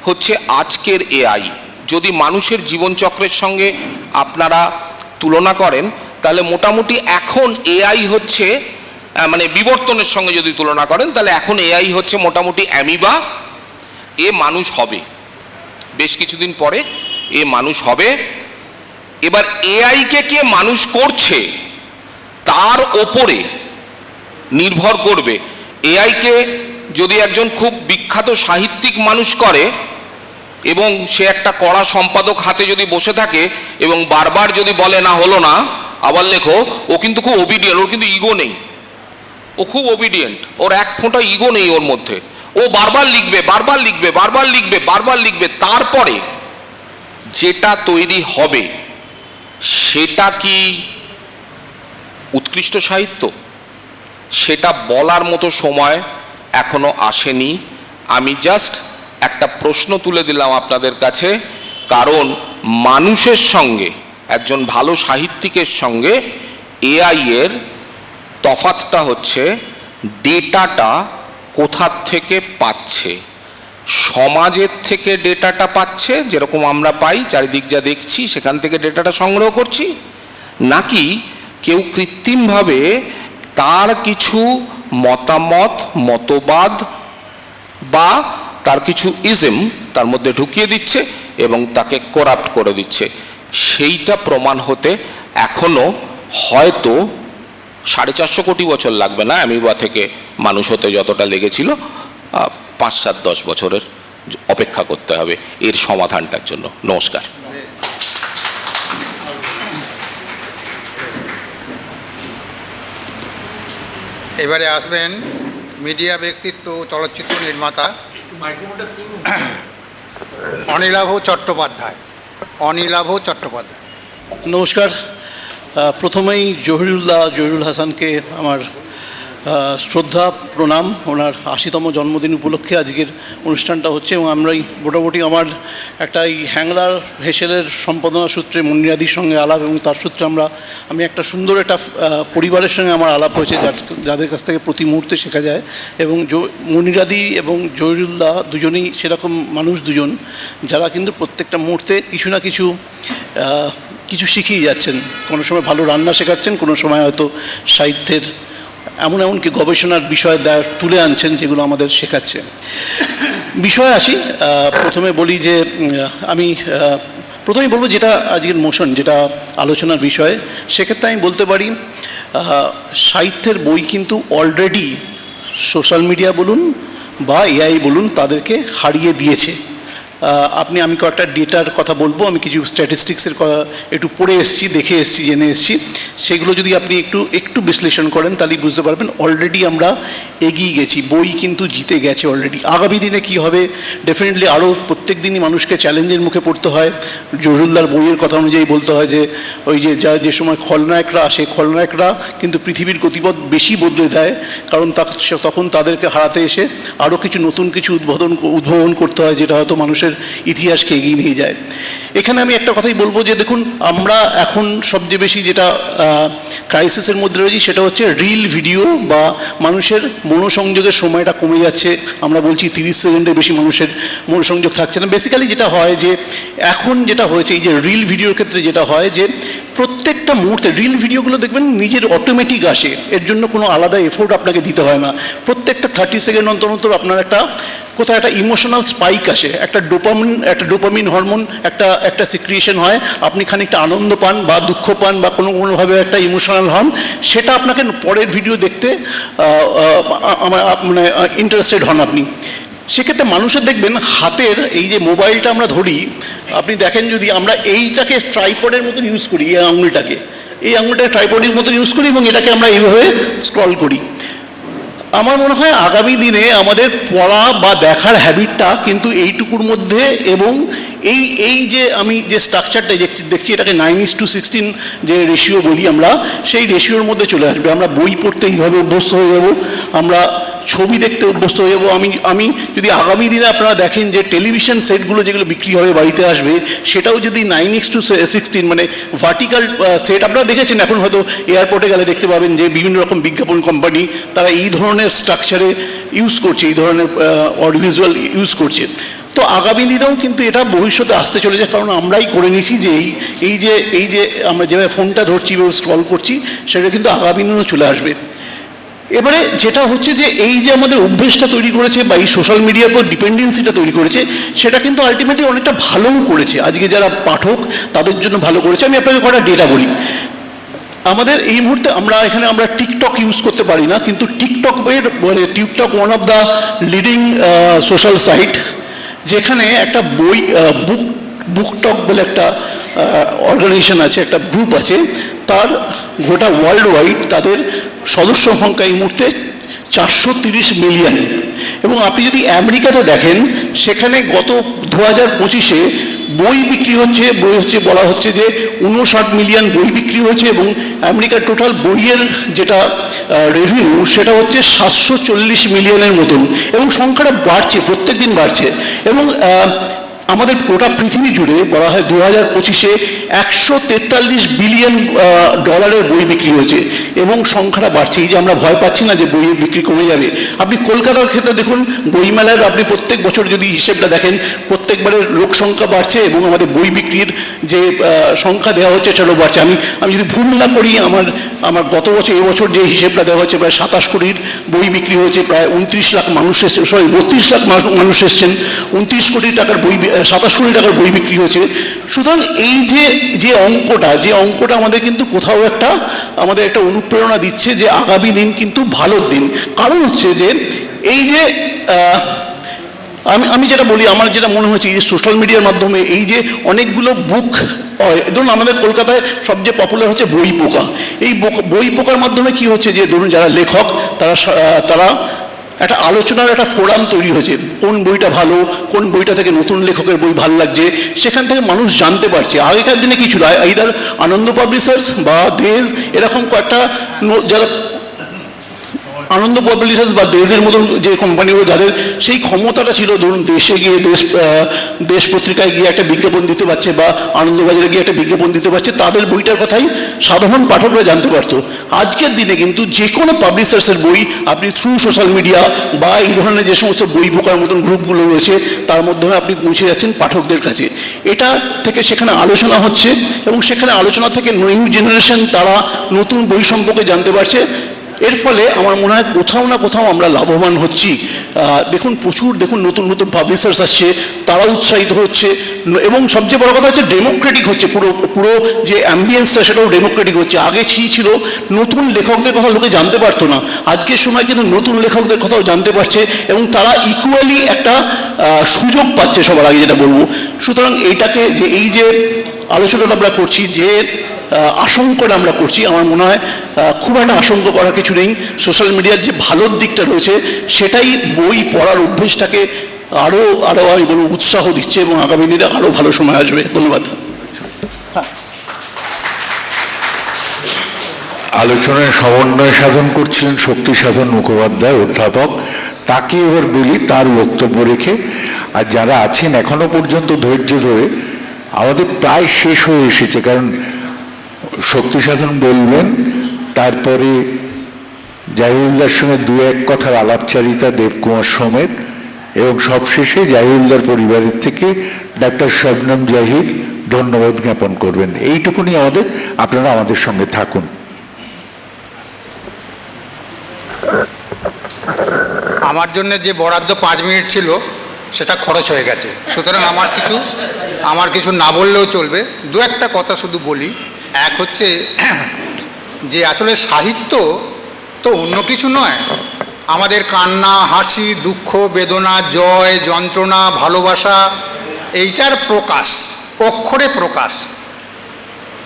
হচ্ছে আজকের এআই। যদি মানুষের জীবনচক্রের সঙ্গে আপনারা তুলনা করেন, তাহলে মোটামুটি এখন এআই হচ্ছে মানে বিবর্তনের সঙ্গে যদি তুলনা করেন, তাহলে এখন এআই হচ্ছে মোটামুটি অ্যামিবা। এ মানুষ হবে, বেশ কিছুদিন পরে এ মানুষ হবে। এবার এআইকে কে মানুষ করছে তার ওপরে নির্ভর করবে। এআইকে যদি একজন খুব বিখ্যাত সাহিত্যিক মানুষ করে এবং সে একটা কড়া সম্পাদক হাতে যদি বসে থাকে এবং বারবার যদি বলে না হলো না আবার লেখো, ও কিন্তু খুব ওবিডিয়েন্ট, ওর কিন্তু ইগো নেই, ও খুব ওবিডিয়েন্ট, ওর এক ফোঁটা ইগো নেই ওর মধ্যে। ও বারবার লিখবে, বারবার লিখবে, বারবার লিখবে, বারবার লিখবে। তারপরে যেটা তৈরি হবে সেটা কি উৎকৃষ্ট সাহিত্য? সেটা বলার মতো সময় এখনো আসেনি। আমি জাস্ট একটা প্রশ্ন তুলে দিলাম আপনাদের কাছে, কারণ মানুষের সঙ্গে, একজন ভালো সাহিত্যিকের সঙ্গে এআই এর তফাৎটা হচ্ছে ডেটাটা কোথার থেকে পাচ্ছে। সমাজের থেকে ডেটাটা পাচ্ছে, যেরকম আমরা পাই, চারিদিক যা দেখছি সেখান থেকে ডেটাটা সংগ্রহ করছি, নাকি কেউ কৃত্রিমভাবে তার কিছু মতামত, মতবাদ বা তার কিছু ইজম তার মধ্যে ঢুকিয়ে দিচ্ছে এবং তাকে করাপ্ট করে দিচ্ছে। সেইটা প্রমাণ হতে এখনো হয়তো 450 কোটি বছর লাগবে না, অ্যামিবা থেকে মানুষ হতে যতটা লেগেছিল 5-7-10 বছরের অপেক্ষা করতে হবে এর সমাধানটার জন্য। নমস্কার। এবারে আসবেন মিডিয়া ব্যক্তিত্ব, চলচ্চিত্র নির্মাতা অনিলাভ চট্টোপাধ্যায়। নমস্কার। প্রথমেই জহিরুল হাসানকে আমার শ্রদ্ধা, প্রণাম। ওনার 80তম জন্মদিন উপলক্ষে আজকের অনুষ্ঠানটা হচ্ছে এবং আমরাই মোটামুটি আমার একটা এই হ্যাংলার হেসেলের সম্পাদনা সূত্রে মনিরাদির সঙ্গে আলাপ এবং তার সূত্রে আমি একটা সুন্দর একটা পরিবারের সঙ্গে আমার আলাপ হয়েছে, যাদের কাছ থেকে প্রতি মুহূর্তে শেখা যায়। এবং মনিরাদি এবং জহিরুল্লাহ দুজনেই সেরকম মানুষ, দুজন যারা কিন্তু প্রত্যেকটা মুহূর্তে কিছু না কিছু শিখিয়ে যাচ্ছেন। কোনো সময় ভালো রান্না শেখাচ্ছেন, কোনো সময় হয়তো সাহিত্যের এমনকি গবেষণার বিষয় তুলে আনছেন যেগুলো আমাদের শেখাচ্ছে। বিষয়ে আসি। প্রথমে বলি যে আমি প্রথমেই বলবো যেটা আজকের মোশন, যেটা আলোচনার বিষয়, সেক্ষেত্রে আমি বলতে পারি সাহিত্যের বই কিন্তু অলরেডি সোশ্যাল মিডিয়া বলুন বা এআই বলুন তাদেরকে হারিয়ে দিয়েছে। আমি কয়েকটা ডেটার কথা বলবো, আমি কিছু স্ট্যাটিস্টিক্সের একটু পড়ে এসেছি, দেখে এসেছি, জেনে এসেছি। সেগুলো যদি আপনি একটু বিশ্লেষণ করেন তাহলেই বুঝতে পারবেন অলরেডি আমরা এগিয়ে গেছি, বই কিন্তু জিতে গেছে অলরেডি। আগামী দিনে কি হবে ডেফিনেটলি আরও প্রত্যেক দিনই মানুষকে চ্যালেঞ্জের মুখে পড়তে হয়। জহিরুল্লাহর বইয়ের কথা অনুযায়ী বলতে হয় যে ওই যে সময় খলনায়করা আসে, খলনায়করা কিন্তু পৃথিবীর গতিপথ বেশি বদলে দেয়, কারণ তখন তাদেরকে হারাতে এসে আরও নতুন কিছু উদ্ভাবন করতে হয়, যেটা হয়তো মানুষের ইতিহাসকে এগিয়ে নিয়ে যায়। এখানে আমি একটা কথাই বলবো যে দেখুন, আমরা এখন সবচেয়ে বেশি যেটা ক্রাইসিসের মধ্যে রয়েছি সেটা হচ্ছে রিল ভিডিও বা মানুষের মনোসংযোগের সময়টা কমে যাচ্ছে। আমরা বলছি 30 সেকেন্ডের বেশি মানুষের মনোসংযোগ থাকছে না। বেসিক্যালি যেটা হয় যে এখন যেটা হয়েছে এই যে রিল ভিডিওর ক্ষেত্রে যেটা হয় যে প্রত্যেকটা মুহূর্তে রিল ভিডিওগুলো দেখবেন নিজের অটোমেটিক আসে, এর জন্য কোনো আলাদা এফোর্ট আপনাকে দিতে হয় না। প্রত্যেকটা 30 সেকেন্ড অন্তর আপনার কোথাও একটা ইমোশনাল স্পাইক আসে, একটা ডোপামিন হরমোন একটা সিক্রিয়েশন হয়, আপনি খানিকটা আনন্দ পান বা দুঃখ পান বা কোনোভাবে একটা ইমোশনাল হন, সেটা আপনাকে পরের ভিডিও দেখতে মানে ইন্টারেস্টেড হন আপনি। সেক্ষেত্রে মানুষের দেখবেন হাতের এই যে মোবাইলটা আমরা ধরি, আপনি দেখেন যদি আমরা এইটাকে ট্রাইপডের মতন ইউজ করি, এই আঙুলটাকে ট্রাইপডের মতন ইউজ করি এবং এটাকে আমরা এইভাবে স্ক্রল করি। আমার মনে হয় আগামী দিনে আমাদের পড়া বা দেখার হ্যাবিটটা কিন্তু এইটুকুর মধ্যে এবং এই যে আমি যে স্ট্রাকচারটা দেখছি এটাকে 9:16 যে রেশিও বলি আমরা, সেই রেশিওর মধ্যে চলে আসবে। আমরা বই পড়তে এইভাবে অভ্যস্ত হয়ে যাব, আমরা ছবি দেখতে অভ্যস্ত হয়ে যাবো। আমি যদি আগামী দিনে আপনারা দেখেন যে টেলিভিশন সেটগুলো যেগুলো বিক্রি হবে বাড়িতে আসবে, সেটাও যদি 9:16 মানে ভার্টিক্যাল সেট, আপনারা দেখেছেন এখন হয়তো এয়ারপোর্টে গেলে দেখতে পাবেন যে বিভিন্ন রকম বিজ্ঞাপন কোম্পানি তারা এই ধরনের স্ট্রাকচারে ইউজ করছে, এই ধরনের অডিওভিজুয়াল ইউজ করছে। তো আগামী দিনেও কিন্তু এটা ভবিষ্যতে আসতে চলেছে, কারণ আমরাই করে নিয়েছি যে এই যে আমরা যেভাবে ফোনটা ধরছি বা স্ক্রল করছি, সেটা কিন্তু আগামী দিনেও চলে আসবে। এবারে যেটা হচ্ছে যে এই যে আমাদের অভ্যেসটা তৈরি করেছে বা এই সোশ্যাল মিডিয়ার উপর ডিপেন্ডেন্সিটা তৈরি করেছে, সেটা কিন্তু আলটিমেটলি অনেকটা ভালোও করেছে। আজকে যারা পাঠক তাদের জন্য ভালো করেছে। আমি আপনাকে কটা ডেটা বলি। আমাদের এই মুহূর্তে আমরা টিকটক ইউজ করতে পারি না, কিন্তু TikTok TikTok one of the leading social site, যেখানে একটা বুকটক বলে একটা অর্গানাইজেশন আছে, একটা গ্রুপ আছে, তার গোটা ওয়ার্ল্ড ওয়াইড তাদের সদস্য সংখ্যা এই মুহূর্তে 430 মিলিয়ন। এবং আপনি যদি আমেরিকাতে দেখেন, সেখানে গত 2025-এ বই বিক্রি হচ্ছে বলা হচ্ছে যে 59 মিলিয়ন বই বিক্রি হয়েছে, এবং আমেরিকার টোটাল বইয়ের যেটা রেভিনিউ সেটা হচ্ছে 740 মিলিয়নের মতন, এবং সংখ্যাটা বাড়ছে, প্রত্যেক দিন বাড়ছে। এবং আমাদের গোটা পৃথিবী জুড়ে বলা হয় 2025-এ 143 বিলিয়ন ডলারের বই বিক্রি হয়েছে, এবং সংখ্যাটা বাড়ছে। এই যে আমরা ভয় পাচ্ছি না যে বইয়ের বিক্রি কমে যাবে, আপনি কলকাতার ক্ষেত্রে দেখুন, বইমেলার আপনি প্রত্যেক বছর যদি হিসেবটা দেখেন, প্রত্যেকবারের লোক সংখ্যা বাড়ছে এবং আমাদের বই বিক্রির যে সংখ্যা দেওয়া হচ্ছে সেটাও বাড়ছে। আমি যদি ভুল না করি, আমার গত বছর এবছর যে হিসেবটা দেওয়া হচ্ছে, প্রায় 27 কোটির বই বিক্রি হয়েছে, প্রায় 29 লাখ মানুষ এসেছে, 32 লাখ মানুষ এসেছেন, 29 কোটি টাকার বই, 27 কোটি টাকার বই বিক্রি হয়েছে। সুতরাং এই যে অঙ্কটা আমাদের কিন্তু কোথাও আমাদের একটা অনুপ্রেরণা দিচ্ছে যে আগামী দিন কিন্তু ভালোর দিন। কারণ হচ্ছে যে এই যে আমি যেটা বলি, আমার যেটা মনে হচ্ছে, এই যে সোশ্যাল মিডিয়ার মাধ্যমে এই যে অনেকগুলো বুক, ধরুন আমাদের কলকাতায় সবচেয়ে পপুলার হচ্ছে বই পোকা। এই বই পোকার মাধ্যমে কি হচ্ছে যে ধরুন যারা লেখক তারা একটা আলোচনার একটা ফোরাম তৈরি হয়েছে, কোন বইটা ভালো, কোন বইটা থেকে নতুন লেখকের বই ভালো লাগছে, সেখান থেকে মানুষ জানতে পারছে। আগেকার দিনে কি ছিল, আইদার আনন্দ পাবলিশার্স বা দেশ, এরকম কয়েকটা যারা আনন্দ পাবলিশার্স বা দেশের মতন যে কোম্পানিগুলো, যাদের সেই ক্ষমতাটা ছিল, ধরুন দেশে গিয়ে দেশ পত্রিকায় গিয়ে একটা বিজ্ঞাপন দিতে পারছে বা আনন্দবাজারে গিয়ে একটা বিজ্ঞাপন দিতে পারছে, তাদের বইটার কথাই সাধারণ পাঠকরা জানতে পারতো। আজকের দিনে কিন্তু যে কোনো পাবলিশার্সের বই আপনি থ্রু সোশ্যাল মিডিয়া বা এই ধরনের যে সমস্ত বই পোকার মতন গ্রুপগুলো রয়েছে, তার মাধ্যমে আপনি পৌঁছে যাচ্ছেন পাঠকদের কাছে। এটা থেকে সেখানে আলোচনা হচ্ছে, এবং সেখানে আলোচনা থেকে নিউ জেনারেশন তারা নতুন বই সম্পর্কে জানতে পারছে। এর ফলে আমার মনে হয় কোথাও না কোথাও আমরা লাভবান হচ্ছি। দেখুন নতুন নতুন পাবলিশার্স আসছে, তারা উৎসাহিত হচ্ছে, এবং সবচেয়ে বড় কথা হচ্ছে ডেমোক্রেটিক হচ্ছে, পুরো যে অ্যাম্বিয়েন্সটা সেটাও ডেমোক্রেটিক হচ্ছে। আগে ছিল নতুন লেখকদের কথা লোকে জানতে পারতো না, আজকের সময় কিন্তু নতুন লেখকদের কথাও জানতে পারছে, এবং তারা ইকুয়ালি একটা সুযোগ পাচ্ছে সবার আগে, যেটা বলবো। সুতরাং এইটাকে যে এই যে আলোচনাটা আমরা করছি, যে আশঙ্কাটা আমরা করছি, আমার মনে হয় খুব একটা আশঙ্কা করার কিছু নেই। সোশ্যাল মিডিয়ার যে ভালোর দিকটা রয়েছে, সেটাই বই পড়ার অভ্যেসটাকে আরও আমি বলবো উৎসাহ দিচ্ছে, এবং আগামী দিনে আরও ভালো সময় আসবে। ধন্যবাদ। আলোচনায় সমন্বয় সাধন করছিলেন শক্তিসাধন মুখোপাধ্যায় অধ্যাপক, তাকে এবার বলি তার বক্তব্য রেখে। আর যারা আছেন এখনো পর্যন্ত ধৈর্য ধরে, আমাদের প্রায় শেষ হয়ে এসেছে, কারণ শক্তিসাধন বলবেন, তারপরে জাহিরুলদার সঙ্গে দু এক কথার আলাপচারিতা দেবকুমার সমেত, এবং সবশেষে জাহিরুলদার পরিবারের থেকে ডাক্তার শবনম জাহির ধন্যবাদ জ্ঞাপন করবেন। এইটুকুনি আপনারা আমাদের সঙ্গে থাকুন। আমার জন্য যে বরাদ্দ 5 মিনিট ছিল সেটা খরচ হয়ে গেছে, সুতরাং আমার কিছু না বললেও চলবে। দু একটা কথা শুধু বলি। এক হচ্ছে যে আসলে সাহিত্য তো অন্য কিছু নয়, আমাদের কান্না, হাসি, দুঃখ, বেদনা, জয়, যন্ত্রণা, ভালোবাসা, এইটার প্রকাশ, অক্ষরে প্রকাশ।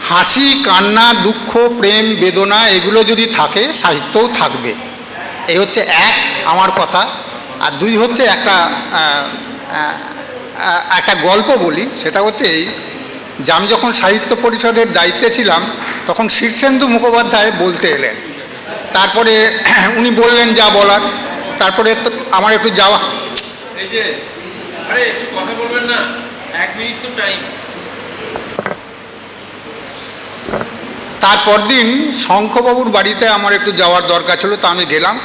হাসি, কান্না, দুঃখ, প্রেম, বেদনা এগুলো যদি থাকে, সাহিত্যও থাকবে। এই হচ্ছে আমার কথা। আর দুই হচ্ছে একটা গল্প বলি। সেটা হচ্ছে যে আমি যখন সাহিত্য পরিষদের দায়িত্বে ছিলাম, তখন শীর্ষেন্দু মুখোপাধ্যায় বলতে এলেন। তারপরে উনি বললেন যা বলার, তারপরে আমার একটু যাওয়া, এই যে আরে একটু কথা বলবেন না, 1 মিনিট তো টাইম। তারপর দিন শঙ্খবাবুর বাড়িতে আমার একটু যাওয়ার দরকার ছিল, তা আমি গেলাম।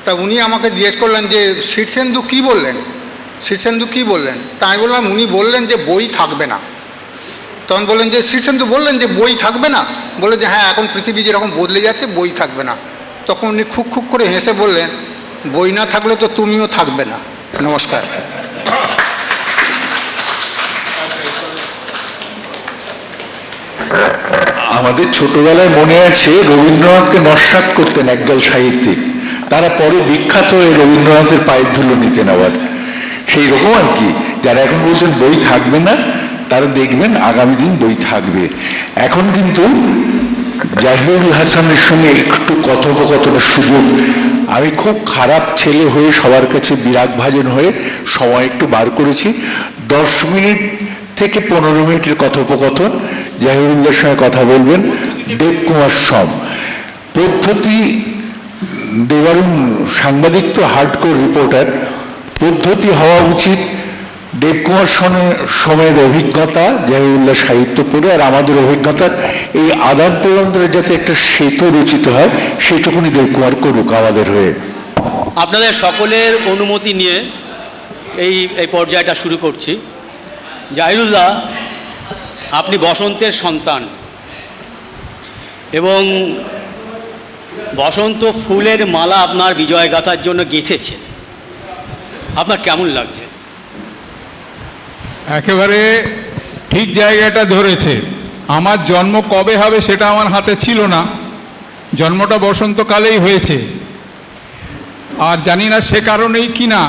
তা উনি আমাকে জিজ্ঞেস করলেন যে শীর্ষেন্দু কী বললেন, শীর্ষেন্দু কী বললেন? তা আমি বললাম উনি বললেন যে বই থাকবে না। তখন বললেন যে শীর্ষেন্দু বললেন যে বই থাকবে না? বলে যে হ্যাঁ, এখন পৃথিবী যেরকম বদলে যাচ্ছে বই থাকবে না। তখন উনি খুব খুব করে হেসে বললেন, বই না থাকলে তো তুমিও থাকবে না। নমস্কার। আমাদের ছোটবেলায় মনে আছে রবীন্দ্রনাথকে নস্যাৎ করতেন একদল সাহিত্যিক, তারা পরে বিখ্যাত হয়ে রবীন্দ্রনাথের পায়ের ধুলো নিতেন। আবার সেই রকম আর কি, যারা এখন বলছেন বই থাকবে না, তারা দেখবেন আগামী দিন বই থাকবে। এখন কিন্তু জাহিরুল হাসানের সঙ্গে একটু কথোপকথনের সুযোগ, আমি খুব খারাপ ছেলে হয়ে সবার কাছে বিরাগভাজন হয়ে সময় একটু বার করেছি। 10 মিনিট থেকে 15 মিনিটের কথোপকথন জাহিরুল্লাহর সঙ্গে কথা বলবেন দেবকুমার সম। পদ্ধতি দেবারুণ সাংবাদিক তো হার্ডকোর রিপোর্টার, পদ্ধতি হওয়া উচিত দেবকুমার সোমের অভিজ্ঞতা, জাহিরুল্লাহ সাহিত্য পড়ে আর আমাদের অভিজ্ঞতার এই আদান প্রদানের যাতে একটা সেতু রচিত হয়, সেটুকুনি দেবকুমার করুক আমাদের হয়ে। আপনাদের সকলের অনুমতি নিয়ে এই পর্যায়টা শুরু করছি। জাহিরুল্লাহ, আপনি বসন্তের সন্তান এবং বসন্ত ফুলের মালা আপনার বিজয়গাথার জন্য গেঁথেছে। আপনার কেমন লাগছে? একেবারে ঠিক জায়গাটা ধরেছে। আমার জন্ম কবে হবে সেটা আমার হাতে ছিল না, জন্মটা বসন্তকালেই হয়েছে। আর জানি না সে কারণেই কি না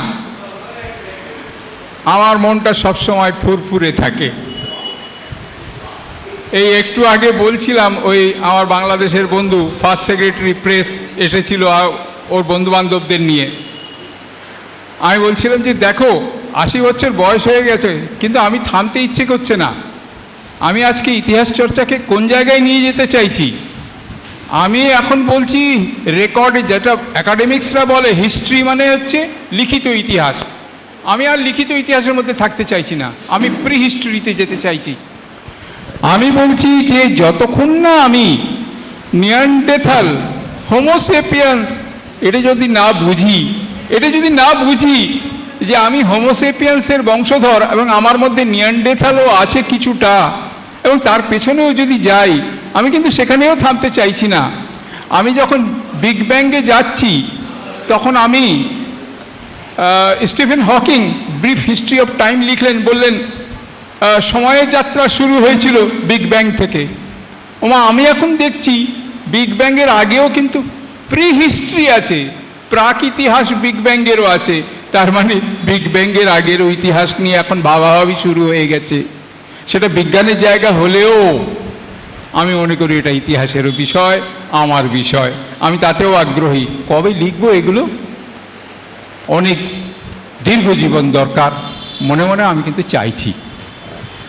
আমার মনটা সবসময় ফুরফুরে থাকে। এই একটু আগে বলছিলাম, ওই আমার বাংলাদেশের বন্ধু ফার্স্ট সেক্রেটারি প্রেস এসেছিল ওর বন্ধুবান্ধবদের নিয়ে। আমি বলছিলাম যে দেখো 80 বছর বয়স হয়ে গেছে, কিন্তু আমি থামতে ইচ্ছে করছে না। আমি আজকে ইতিহাস চর্চাকে কোন জায়গায় নিয়ে যেতে চাইছি। আমি এখন বলছি রেকর্ডে, যেটা অ্যাকাডেমিক্সরা বলে হিস্ট্রি মানে হচ্ছে লিখিত ইতিহাস। আমি আর লিখিত ইতিহাসের মধ্যে থাকতে চাইছি না, আমি প্রি হিস্ট্রিতে যেতে চাইছি। আমি বলছি যে যতক্ষণ না আমি নিয়ান্ডারথাল, হোমোসেপিয়ান্স এটা যদি না বুঝি যে আমি হোমোসেপিয়ান্সের বংশধর এবং আমার মধ্যে নিয়ান্ডারথালও আছে কিছুটা, এবং তার পেছনেও যদি যাই, আমি কিন্তু সেখানেও থামতে চাইছি না। আমি যখন বিগ ব্যাংয়ে যাচ্ছি তখন আমি Stephen Hawking brief history of time লিখলেন, বললেন সময়ের যাত্রা শুরু হয়েছিল বিগ ব্যাং থেকে। আমি এখন দেখছি বিগ ব্যাংয়ের আগেও কিন্তু প্রি হিস্ট্রি আছে, প্রাক ইতিহাস বিগ ব্যাংয়েরও আছে। তার মানে বিগ ব্যাংয়ের আগেরও ইতিহাস নিয়ে এখন ভাবাভাবি শুরু হয়ে গেছে। সেটা বিজ্ঞানের জায়গা হলেও আমি মনে করি এটা ইতিহাসেরও বিষয়, আমার বিষয়, আমি তাতেও আগ্রহী। কবে লিখবো এগুলো? অনেক দীর্ঘ জীবন দরকার, মনে মনে আমি কিন্তু চাইছি।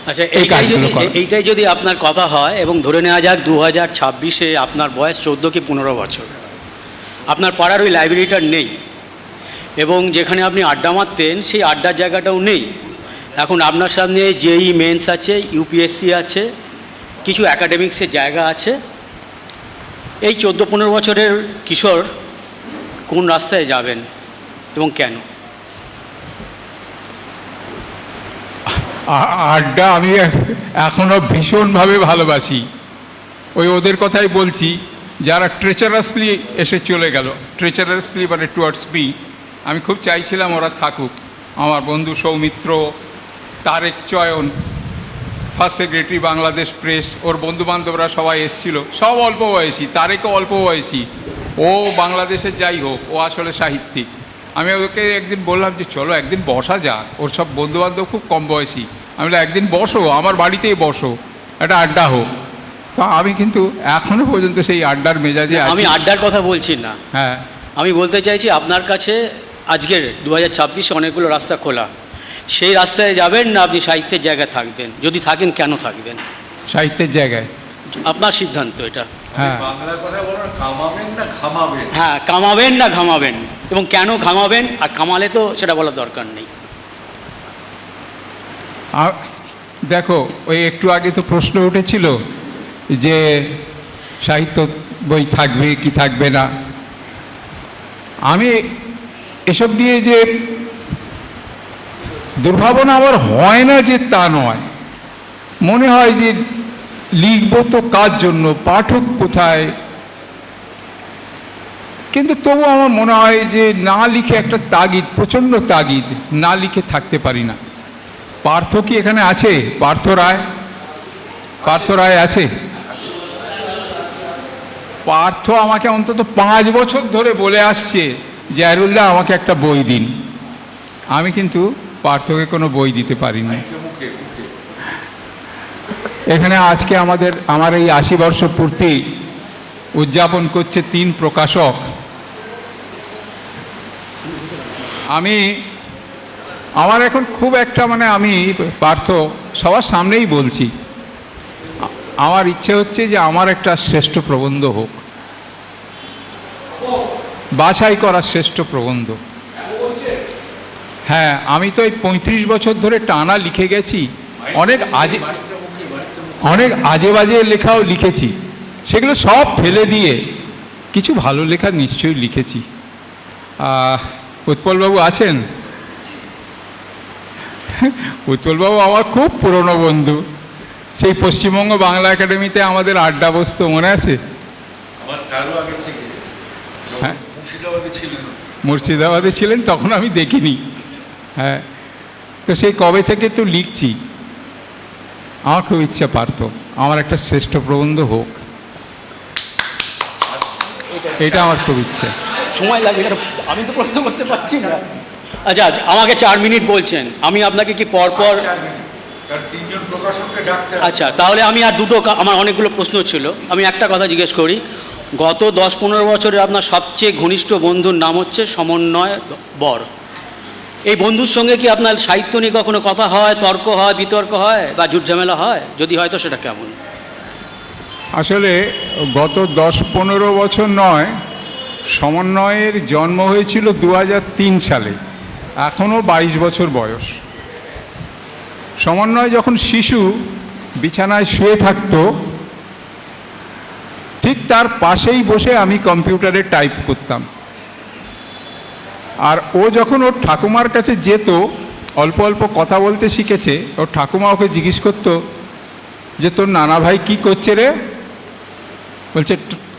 আচ্ছা, এইটাই যদি আপনার কথা হয় এবং ধরে নেওয়া যাক 2026-এ আপনার বয়স 14 কি 15 বছর, আপনার পাড়ার ওই লাইব্রেরিটা নেই এবং যেখানে আপনি আড্ডা মারতেন সেই আড্ডার জায়গাটাও নেই। এখন আপনার সামনে জেই মেন্স আছে, ইউপিএসসি আছে, কিছু অ্যাকাডেমিক্সের জায়গা আছে। এই 14-15 বছরের কিশোর কোন রাস্তায় যাবেন এবং কেন? আড্ডা আমি এখনো ভীষণভাবে ভালোবাসি। ওদের কথাই বলছি, যারা ট্রেচারাসলি এসে চলে গেল, ট্রেচারাসলি মানে টুয়ার্ডস মি, আমি খুব চাইছিলাম ওরা থাকুক। আমার বন্ধু সৌমিত্র, তারেক চয়ন, ফার্স্ট সেক্রেটারি বাংলাদেশ প্রেস, ওর বন্ধুবান্ধবরা সবাই এসেছিল, সব অল্প বয়সী। তারেকও অল্প বয়সী, ও বাংলাদেশে যাই হোক, ও আসলে সাহিত্যিক। আমি ওকে একদিন বললাম যে চলো একদিন বসা যাক, ওর সব বন্ধুবান্ধব খুব কম বয়সী। আমি বললাম একদিন বসো, আমার বাড়িতেই বসো, একটা আড্ডা হোক। তো আমি কিন্তু এখনো পর্যন্ত সেই আড্ডার মেজাজে আছি। আমি আড্ডার কথা বলছি না, হ্যাঁ, আমি বলতে চাইছি আপনার কাছে আজকের 2026-এ অনেকগুলো রাস্তা খোলা, সেই রাস্তায় যাবেন না আপনি সাহিত্যের জায়গায় থাকবেন? যদি থাকেন কেন থাকবেন? সাহিত্যের জায়গায় আপনার সিদ্ধান্ত এটা। হ্যাঁ, হ্যাঁ, কামাবেন না ঘামাবেন। এবং কেন ঘামাবেন, আর কামালে তো সেটা বলার দরকার নেই। দেখো, ওই একটু আগে তো প্রশ্ন উঠেছিল যে সাহিত্য বই থাকবে কি থাকবে না। আমি এসব নিয়ে যে দুর্ভাবনা আমার হয় না যে তা নয়, মনে হয় যে লিখব তো কার জন্য, পাঠক কোথায়, কিন্তু তবু আমার মনে হয় যে না লিখে একটা তাগিদ, প্রচণ্ড তাগিদ, না লিখে থাকতে পারি না। পার্থ কি এখানে আছে? পার্থ রায় আছে? পার্থ আমাকে অন্তত 5 বছর ধরে বলে আসছে জাহিরুল্লাহ আমাকে একটা বই দিন। আমি কিন্তু পার্থকে কোনো বই দিতে পারিনি। এখানে আজকে আমার এই 80 বর্ষ পূর্তি উদযাপন করছে 3 প্রকাশক। আমার এখন খুব একটা আমি পার্থ সবার সামনেই বলছি, আমার ইচ্ছে হচ্ছে যে আমার একটা শ্রেষ্ঠ প্রবন্ধ হোক, বাছাই করা শ্রেষ্ঠ প্রবন্ধ। হ্যাঁ, আমি তো এই 35 বছর ধরে টানা লিখে গেছি, অনেক আজে বাজে লেখাও লিখেছি, সেগুলো সব ফেলে দিয়ে কিছু ভালো লেখা নিশ্চয়ই লিখেছি। উৎপলবাবু আছেন? উৎপলবাবু আমার খুব পুরনো বন্ধু, সেই পশ্চিমবঙ্গ বাংলা একাডেমিতে আমাদের আড্ডা বসতো, মনে আছে? হ্যাঁ, মুর্শিদাবাদে ছিলেন, তখন আমি দেখিনি। হ্যাঁ, তো সেই কবে থেকে তো লিখছি। আমার খুব ইচ্ছা পারত আমার একটা শ্রেষ্ঠ প্রবন্ধ হোক, এটা আমার খুব ইচ্ছে। সময় লাগে, আমি তো প্রশ্ন করতে পারছি না। আচ্ছা, আমাকে 4 মিনিট বলছেন, আমি আপনাকে কি পরপর? আচ্ছা, তাহলে আমি আর আমার অনেকগুলো প্রশ্ন ছিল, আমি একটা কথা জিজ্ঞেস করি। গত 10-15 বছরে আপনার সবচেয়ে ঘনিষ্ঠ বন্ধুর নাম হচ্ছে সমন্বয় বর। এই বন্ধুর সঙ্গে কি আপনার সাহিত্য নিয়ে কখনো কথা হয়, তর্ক হয়, বিতর্ক হয় বা ঝুটঝামেলা হয়? যদি হয় তো সেটা কেমন? আসলে গত 10-15 বছর নয়, সমন্বয়ের জন্ম হয়েছিল 2003 সালে, এখনও 22 বছর বয়স। সমন্বয় যখন শিশু বিছানায় শুয়ে থাকতো, ঠিক তার পাশেই বসে আমি কম্পিউটারে টাইপ করতাম। আর ও যখন ওর ঠাকুমার কাছে যেত, অল্প অল্প কথা বলতে শিখেছে, ওর ঠাকুমা ওকে জিজ্ঞেস করতো যে তোর নানা ভাই কি করছে রে? বলছে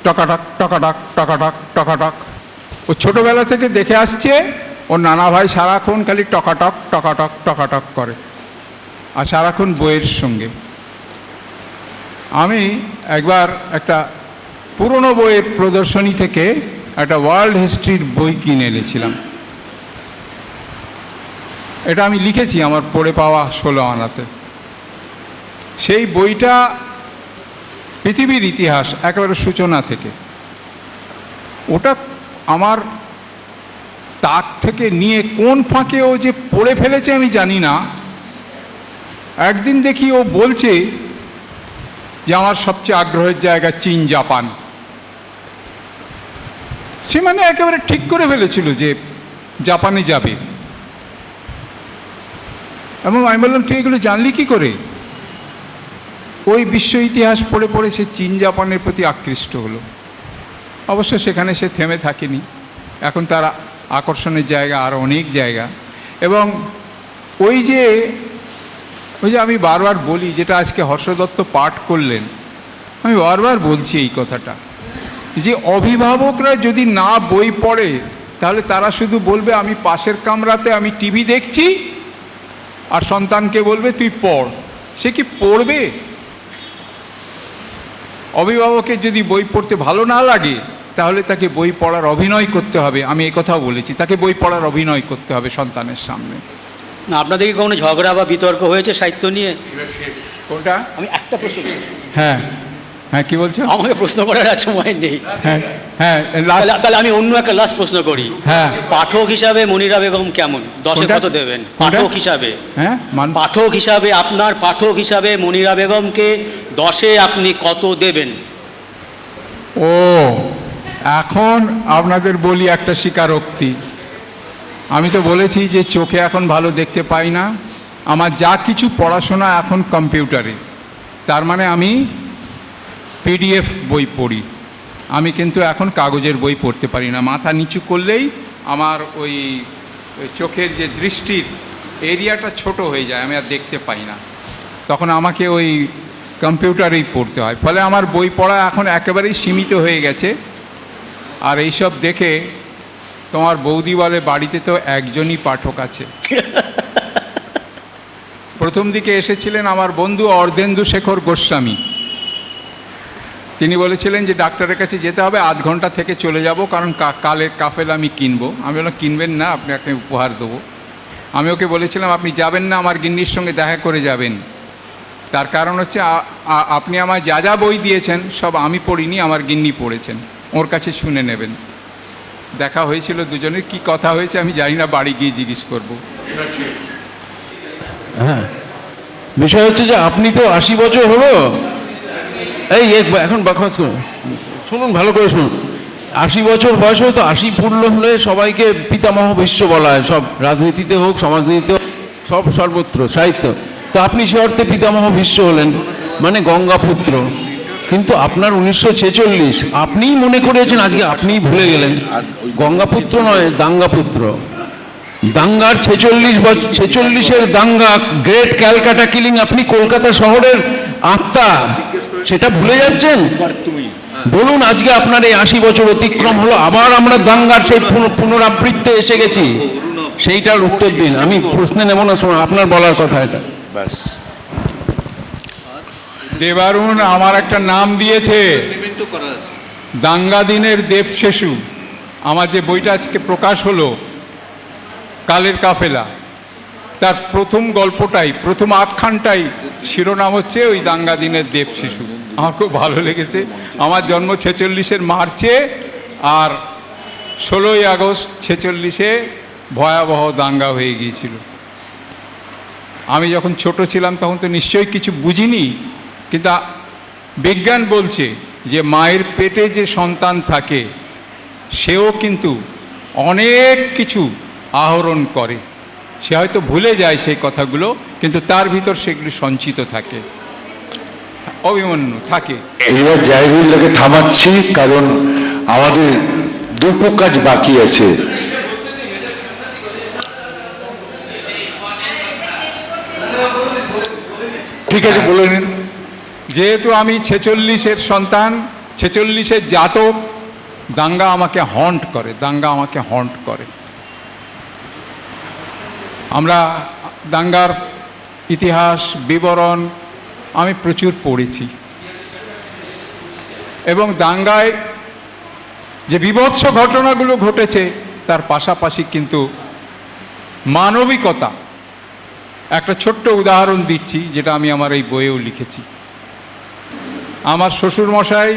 টকাটক টকাটক টকাটক টকাটক। ও ছোটোবেলা থেকে দেখে আসছে ওর নানা ভাই সারাক্ষণ খালি টকাটক টকাটক টকাটক করে, আর সারাক্ষণ বইয়ের সঙ্গে। আমি একবার একটা পুরনো বইয়ের প্রদর্শনী থেকে একটা ওয়ার্ল্ড হিস্ট্রির বই কিনে এনেছিলাম। এটা আমি লিখেছি আমার পড়ে পাওয়া 16 আনাতে। সেই বইটা পৃথিবীর ইতিহাস একেবারে সূচনা থেকে। ওটা আমার তাক থেকে নিয়ে কোন ফাঁকে ও যে পড়ে ফেলেছে আমি জানি না। একদিন দেখি ও বলছে যে আমার সবচেয়ে আগ্রহের জায়গা চীন জাপান। সে একেবারে ঠিক করে ফেলেছিল যে জাপানে যাবে। এবং আমি বললাম তুই এগুলো জানলি কি করে? ওই বিশ্ব ইতিহাস পড়ে পড়ে সে চীন জাপানের প্রতি আকৃষ্ট হলো। অবশ্য সেখানে সে থেমে থাকেনি, এখন তার আকর্ষণের জায়গা আরও অনেক জায়গা। এবং ওই যে আমি বারবার বলি, যেটা আজকে হর্ষ দত্ত পাঠ করলেন, আমি বারবার বলছি এই কথাটা, যে অভিভাবকরা যদি না বই পড়ে তাহলে তারা শুধু বলবে আমি পাশের কামরাতে আমি টিভি দেখছি, আর সন্তানকে বলবে তুই পড়। সে কি পড়বে? অভিভাবকের যদি বই পড়তে ভালো না লাগে তাহলে তাকে বই পড়ার অভিনয় করতে হবে। আমি এই কথাও বলেছি, তাকে বই পড়ার অভিনয় করতে হবে সন্তানের সামনে। না, আপনাদের কি কোনো ঝগড়া বা বিতর্ক হয়েছে সাহিত্য নিয়ে? কোনটা? আমি একটা প্রশ্ন। হ্যাঁ হ্যাঁ, কি বলছো? আমাকে প্রশ্ন করার আর সময় নেই। হ্যাঁ হ্যাঁ, তাহলে আমি অন্য একটা লাস্ট প্রশ্ন করি। হ্যাঁ, পাঠক হিসাবে মনিরা বেগম কেমন? 10-এ কত দেবেন পাঠক হিসাবে? হ্যাঁ, পাঠক হিসাবে, আপনার পাঠক হিসাবে মনিরা বেগমকে 10-এ আপনি কত দেবেন? ও এখন আপনাদের বলি একটা স্বীকারোক্তি। আমি তো বলেছি যে চোখে এখন ভালো দেখতে পাই না, আমার যা কিছু পড়াশোনা এখন কম্পিউটারে, তার মানে আমি পিডিএফ বই পড়ি, আমি কিন্তু এখন কাগজের বই পড়তে পারি না। মাথা নিচু করলেই আমার ওই চোখের যে দৃষ্টির এরিয়াটা ছোট হয়ে যায়, আমি আর দেখতে পাই না, তখন আমাকে ওই কম্পিউটারেই পড়তে হয়। ফলে আমার বই পড়া এখন একেবারেই সীমিত হয়ে গেছে। আর এইসব দেখে তোমার বৌদি বলে বাড়িতে তো একজনই পাঠক আছে। প্রথম দিকে এসেছিলেন আমার বন্ধু অর্ধেন্দু শেখর গোস্বামী, তিনি বলেছিলেন যে ডাক্তারের কাছে যেতে হবে, আধ ঘন্টা থেকে চলে যাব, কারণ কালের কাফেলা আমি কিনবো। আমি বললাম কিনবেন না, আপনাকে উপহার দেবো। আমি ওকে বলেছিলাম আপনি যাবেন না, আমার গিন্নির সঙ্গে দেখা করে যাবেন। তার কারণ হচ্ছে আপনি আমায় যা যা বই দিয়েছেন সব আমি পড়িনি, আমার গিন্নি পড়েছেন, ওর কাছে শুনে নেবেন। দেখা হয়েছিল, দুজনের কি কথা হয়েছে আমি জানি না, বাড়ি গিয়ে জিজ্ঞেস করবো। হ্যাঁ, বিষয় হচ্ছে যে আপনি তো 80 বছর হলো, এই এখন বাকওয়াজ করুন, শুনুন ভালো করে শুনুন। 80 বছর বয়স হলে তো 80 পূর্ণ হলে সবাইকে পিতামহ ভীষ্ম বলা হয়, সব রাজনীতিতে হোক, সমাজনীতিতে হোক, সব সর্বত্র সাহিত্য। তো আপনি সে অর্থে পিতামহ ভীষ্ম হলেন, মানে গঙ্গাপুত্র। কিন্তু আপনার 1946, আপনিই মনে করেছেন, আজকে আপনিই ভুলে গেলেন, গঙ্গাপুত্র নয়, দাঙ্গাপুত্র। দাঙ্গার 46-এর দাঙ্গা, গ্রেট ক্যালকাটা কিলিং, আপনি কলকাতা শহরের আত্মা, সেটা ভুলে যাচ্ছেন। বলুন আজকে আপনার এই 80 বছর অতিক্রম হলো, আবার আমরা দাঙ্গার সেই পুনরাবৃত্তে এসে গেছি, সেইটার উত্তর দিন। আমি প্রশ্নে নেব না, শোনো আপনার বলার কথা এটা। ব্যাস, দেবারুণ আমার একটা নাম দিয়েছে, দাঙ্গা দিনের দেবশেষু। আমার যে বইটা আজকে প্রকাশ হলো, কালের কাফেলা, তার প্রথম গল্পটাই, প্রথম আখ্যানটাই শিরোনাম হচ্ছে ওই দাঙ্গা দিনের দেবশিশু। আমার খুব ভালো লেগেছে। আমার জন্ম 46-এর মার্চে, আর 16ই আগস্ট 46-এ ভয়াবহ দাঙ্গা হয়ে গিয়েছিল। আমি যখন ছোট ছিলাম তখন তো নিশ্চয়ই কিছু বুঝিনি, কিন্তু বিজ্ঞান বলছে যে মায়ের পেটে যে সন্তান থাকে সেও কিন্তু অনেক কিছু আহরণ করে, সে হয়তো ভুলে যায় সেই কথাগুলো, কিন্তু তার ভিতর সেগুলি সঞ্চিত থাকে, অভিমন্যু থাকে। এবার জাহিরুল্লাহকে থামাচ্ছি, কারণ আমাদের দুটো কাজ বাকি আছে। ঠিক আছে, বলে নিন। যেহেতু আমি 46-এর সন্তান, 46-এর জাতক, দাঙ্গা আমাকে হন্ট করে, দাঙ্গা আমাকে হন্ট করে। আমরা দাঙ্গার ইতিহাস বিবরণ আমি প্রচুর পড়েছি, এবং দাঙ্গায় যে বীভৎস ঘটনাগুলো ঘটেছে তার পাশাপাশি কিন্তু মানবিকতা। একটা ছোট্ট উদাহরণ দিচ্ছি, যেটা আমি আমার এই বইয়েও লিখেছি। আমার শ্বশুরমশাই,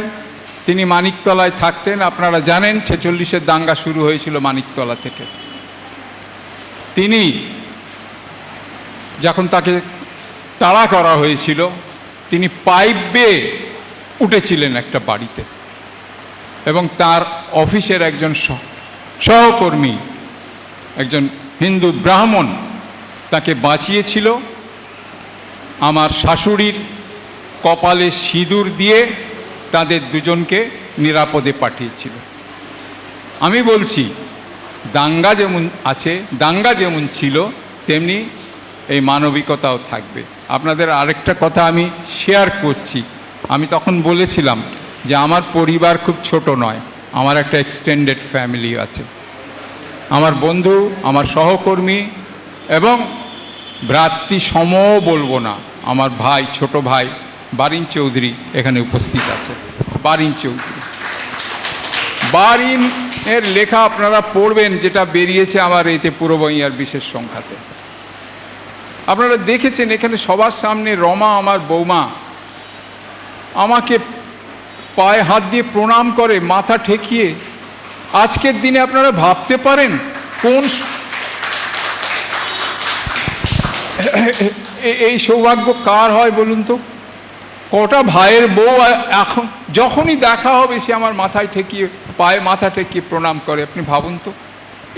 তিনি মানিকতলায় থাকতেন। আপনারা জানেন 46-এর দাঙ্গা শুরু হয়েছিল মানিকতলা থেকে। তিনি যখন তাকে তাড়া করা হয়েছিল, তিনি পাইপ বেয়ে উঠেছিলেন একটা বাড়িতে, এবং তার অফিসের একজন সহকর্মী, একজন হিন্দু ব্রাহ্মণ, তাকে বাঁচিয়েছিল। আমার শাশুড়ির কপালে সিঁদুর দিয়ে তাদের দুজনকে নিরাপদে পাঠিয়েছিল। আমি বলছি, দাঙ্গা যেমন আছে, দাঙ্গা যেমন ছিল, তেমনি এই মানবিকতাও থাকবে। আপনাদের আরেকটা কথা আমি শেয়ার করছি। আমি তখন বলেছিলাম যে আমার পরিবার খুব ছোট নয়, আমার একটা এক্সটেন্ডেড ফ্যামিলি আছে। আমার বন্ধু, আমার সহকর্মী এবং ভ্রাতৃসমও বলবো না, আমার ভাই, ছোট ভাই বারিন চৌধুরী এখানে উপস্থিত আছে। বারিন চৌধুরী, বারিনের লেখা আপনারা পড়বেন, যেটা বেরিয়েছে আমার এতে পূর্ববঙ্গের বিশেষ সংখ্যাতে। আপনারা দেখেছেন এখানে সবার সামনে রমা, আমার বৌমা, আমাকে পায়ে হাত দিয়ে প্রণাম করে, মাথা ঠেকিয়ে। আজকের দিনে আপনারা ভাবতে পারেন কোন এই সৌভাগ্য কার হয় বলুন তো? কটা ভাইয়ের বউ এখন যখনই দেখা হবে সে আমার মাথায় ঠেকিয়ে, পায়ে মাথা ঠেকিয়ে প্রণাম করে। আপনি ভাবুন তো,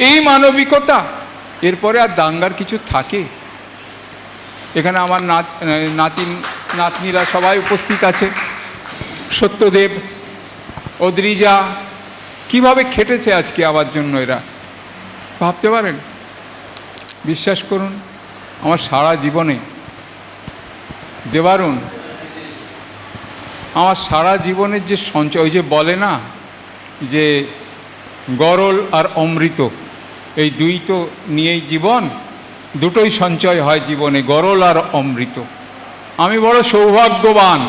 এই মানবিকতা। এরপরে আর দাঙ্গার কিছু থাকে? এখানে আমার নাতনিরা সবাই উপস্থিত আছে। সত্যদেব, অদ্রিজা কিভাবে খেটেছে আজকে আমার জন্য, এরা ভাবতে পারেন? বিশ্বাস করুন, আমার সারা জীবনে দেবারুণ, আমার সারা জীবনের যে সঞ্চয়, ওই যে বলে না যে গরল আর অমৃত, এই দুই তো নিয়েই জীবন, দুটোই সঞ্চয় হয় জীবনে, গরল আর অমৃত। আমি বড় সৌভাগ্যবান,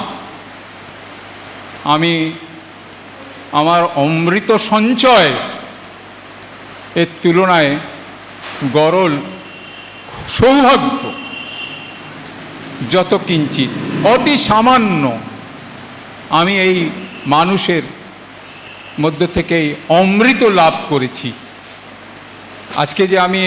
আমি আমার অমৃত সঞ্চয় এর তুলনায় গরল সৌভাগ্য যত কিঞ্চিত, অতি সামান্য। আমি এই মানুষের মধ্য থেকেই অমৃত লাভ করেছি। আজকে যে আমি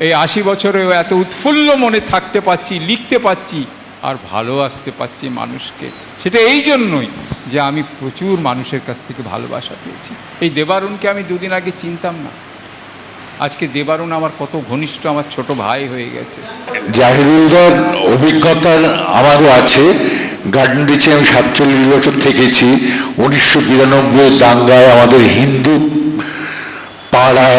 এই 80 বছরেও এত উৎফুল্ল মনে থাকতে পারছি, লিখতে পারছি আর ভালোবাসতে পারছি মানুষকে, সেটা এই জন্যই যে আমি প্রচুর মানুষের কাছ থেকে ভালোবাসা পেয়েছি। এই দেবারুণকে আমি দুদিন আগে চিনতাম না, আজকে দেবারুণ আমার কত ঘনিষ্ঠ, আমার ছোট ভাই হয়ে গেছে। জাহিরুলদার অভিজ্ঞতার আমারও আছে। গার্ডেন রিচে আমি 47 বছর থেকেছি। 1992 দাঙ্গায় আমাদের হিন্দু পাড়া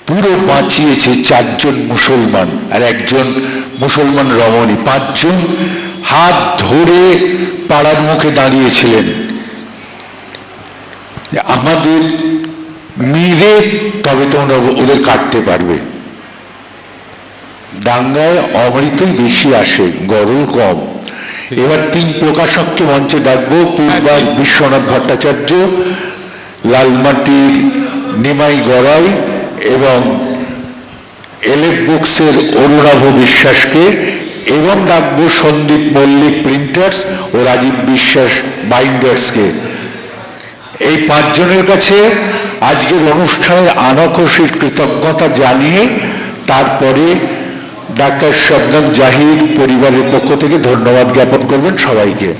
পুরো বাঁচিয়েছে 4 জন মুসলমান আর 1 জন মুসলমান রমণী। 5 জন হাত ধরে পাড়ার মুখে দাঁড়িয়েছিলেন। আমাদের মেরে তবে তোমরা ওদের কাটতে পারবে। দাঙ্গায় অমৃতই বেশি আসে, গরল কম। এবার 3 প্রকাশককে মঞ্চে ডাকবো। পূর্বার বিশ্বনাথ ভট্টাচার্য, লালমাটির নিমাই গড়াই এবং এলএফ বুকসের অরুণাভ বিশ্বাসকে, এবং ডাকবো সন্দীপ মল্লিক প্রিন্টার্স ও রাজীব বিশ্বাস বাইন্ডার্সকে। এই 5 জনের কাছে আজকের অনুষ্ঠানের আনাখুশির কৃতজ্ঞতা জানিয়ে তারপরে ডাক্তার শবনম জাহির পরিবারের পক্ষ থেকে ধন্যবাদ জ্ঞাপন করবেন সবাইকে।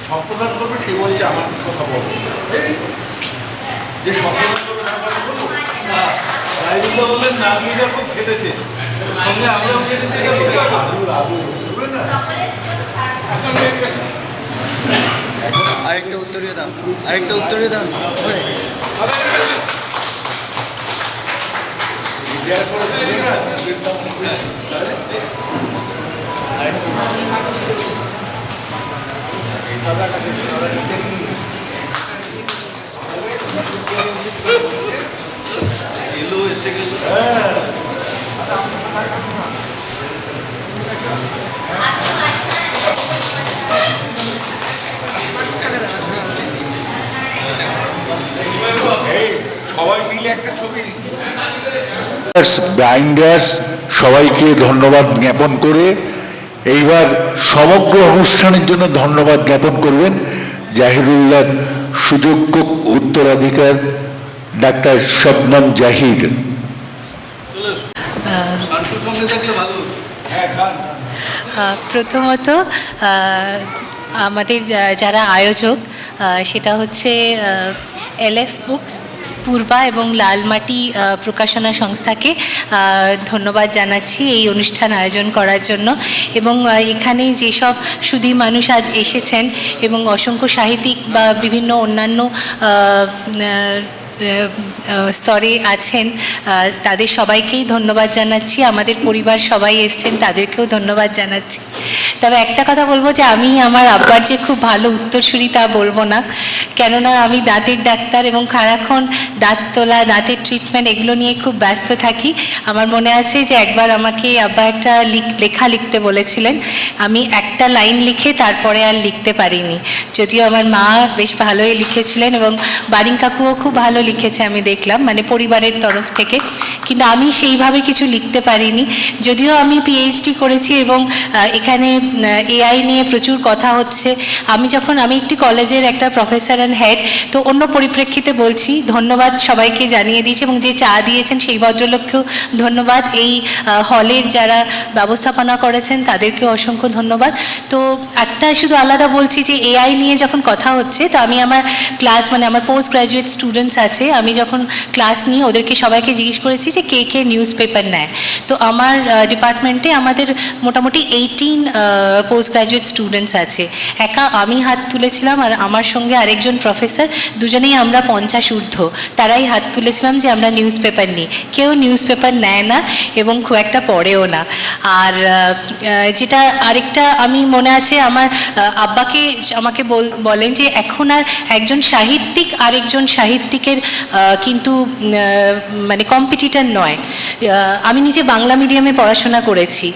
সম্প্রদান করবে, সে বলছে আমার কথা বলবো যে সম্প্রদান করবে বললেন না, আপনি খুব খেটেছে সঙ্গে আমরাও খেটেছি। আরেকটা উত্তরীয় দাম, আরেকটা উত্তরীয় দাম। এলো এসে গেল। সবাই মিলে একটা ছবি। বাইন্ডার্স সবাইকে ধন্যবাদ জ্ঞাপন করে এইবার সমগ্র অনুষ্ঠানের জন্য ধন্যবাদ জ্ঞাপন করবেন জাহিরুল্লাহর সুযোগ্য উত্তরাধিকার ডাক্তার শবনম জাহির। প্রথমত আমাদের যারা আয়োজক সেটা হচ্ছে এলএফ বুকস, পূর্বা এবং লালমাটি প্রকাশনা সংস্থাকে ধন্যবাদ জানাচ্ছি এই অনুষ্ঠান আয়োজন করার জন্য। এবং এখানে যেসব সুধী মানুষ আজ এসেছেন এবং অসংখ্য সাহিত্যিক বা বিভিন্ন অন্যান্য স্তরে আছেন তাদের সবাইকেই ধন্যবাদ জানাচ্ছি, আমাদের পরিবার সবাই এসছেন তাদেরকেও ধন্যবাদ জানাচ্ছি। তবে একটা কথা বলবো যে আমি আমার আব্বার যে খুব ভালো উত্তরসূরি তা বলবো না, কেননা আমি দাঁতের ডাক্তার এবং সারাক্ষণ দাঁত তোলা, দাঁতের ট্রিটমেন্ট এগুলো নিয়ে খুব ব্যস্ত থাকি। আমার মনে আছে যে একবার আমাকে আব্বা একটা লেখা লিখতে বলেছিলেন, আমি একটা লাইন লিখে তারপরে আর লিখতে পারিনি, যদিও আমার মা বেশ ভালোই লিখেছিলেন এবং বারিং কাকুও খুব ভালো লিখেছে আমি দেখলাম, মানে পরিবারের তরফ থেকে, কিন্তু আমি সেইভাবে কিছু লিখতে পারিনি। যদিও আমি পিএইচডি করেছি এবং এখানে এআই নিয়ে প্রচুর কথা হচ্ছে, আমি একটি কলেজের একটা প্রফেসর অ্যান্ড হেড, তো অন্য পরিপ্রেক্ষিতে বলছি, ধন্যবাদ সবাইকে জানিয়ে দিয়েছি এবং যে চা দিয়েছেন সেই ভদ্রলোককেও ধন্যবাদ, এই হলের যারা ব্যবস্থাপনা করেছেন তাদেরকেও অসংখ্য ধন্যবাদ। তো একটা শুধু আলাদা বলছি যে এআই নিয়ে যখন কথা হচ্ছে, তো আমি আমার ক্লাস, মানে আমার পোস্ট গ্র্যাজুয়েট স্টুডেন্টস আছে, আমি যখন ক্লাস নিই ওদেরকে সবাইকে জিজ্ঞেস করেছি যে কে কে নিউজ পেপার নেয়। তো আমার ডিপার্টমেন্টে আমাদের মোটামুটি 18 পোস্ট গ্র্যাজুয়েট স্টুডেন্টস আছে। একা আমি হাত তুলেছিলাম আর আমার সঙ্গে আরেকজন প্রফেসর, দুজনেই আমরা 50 ঊর্ধ্ব, তারাই হাত তুলেছিলাম যে আমরা নিউজ পেপার নিই। কেউ নিউজ পেপার নেয় না এবং খুব একটা পড়েও না। আর যেটা আরেকটা আমি মনে আছে, আমার আব্বাকে আমাকে বলেন যে এখন আর একজন সাহিত্যিক আরেকজন সাহিত্যিকের কিন্তু মানে কম্পিটিটর নয়। আমি নিজে বাংলা মিডিয়ামে পড়াশোনা করেছি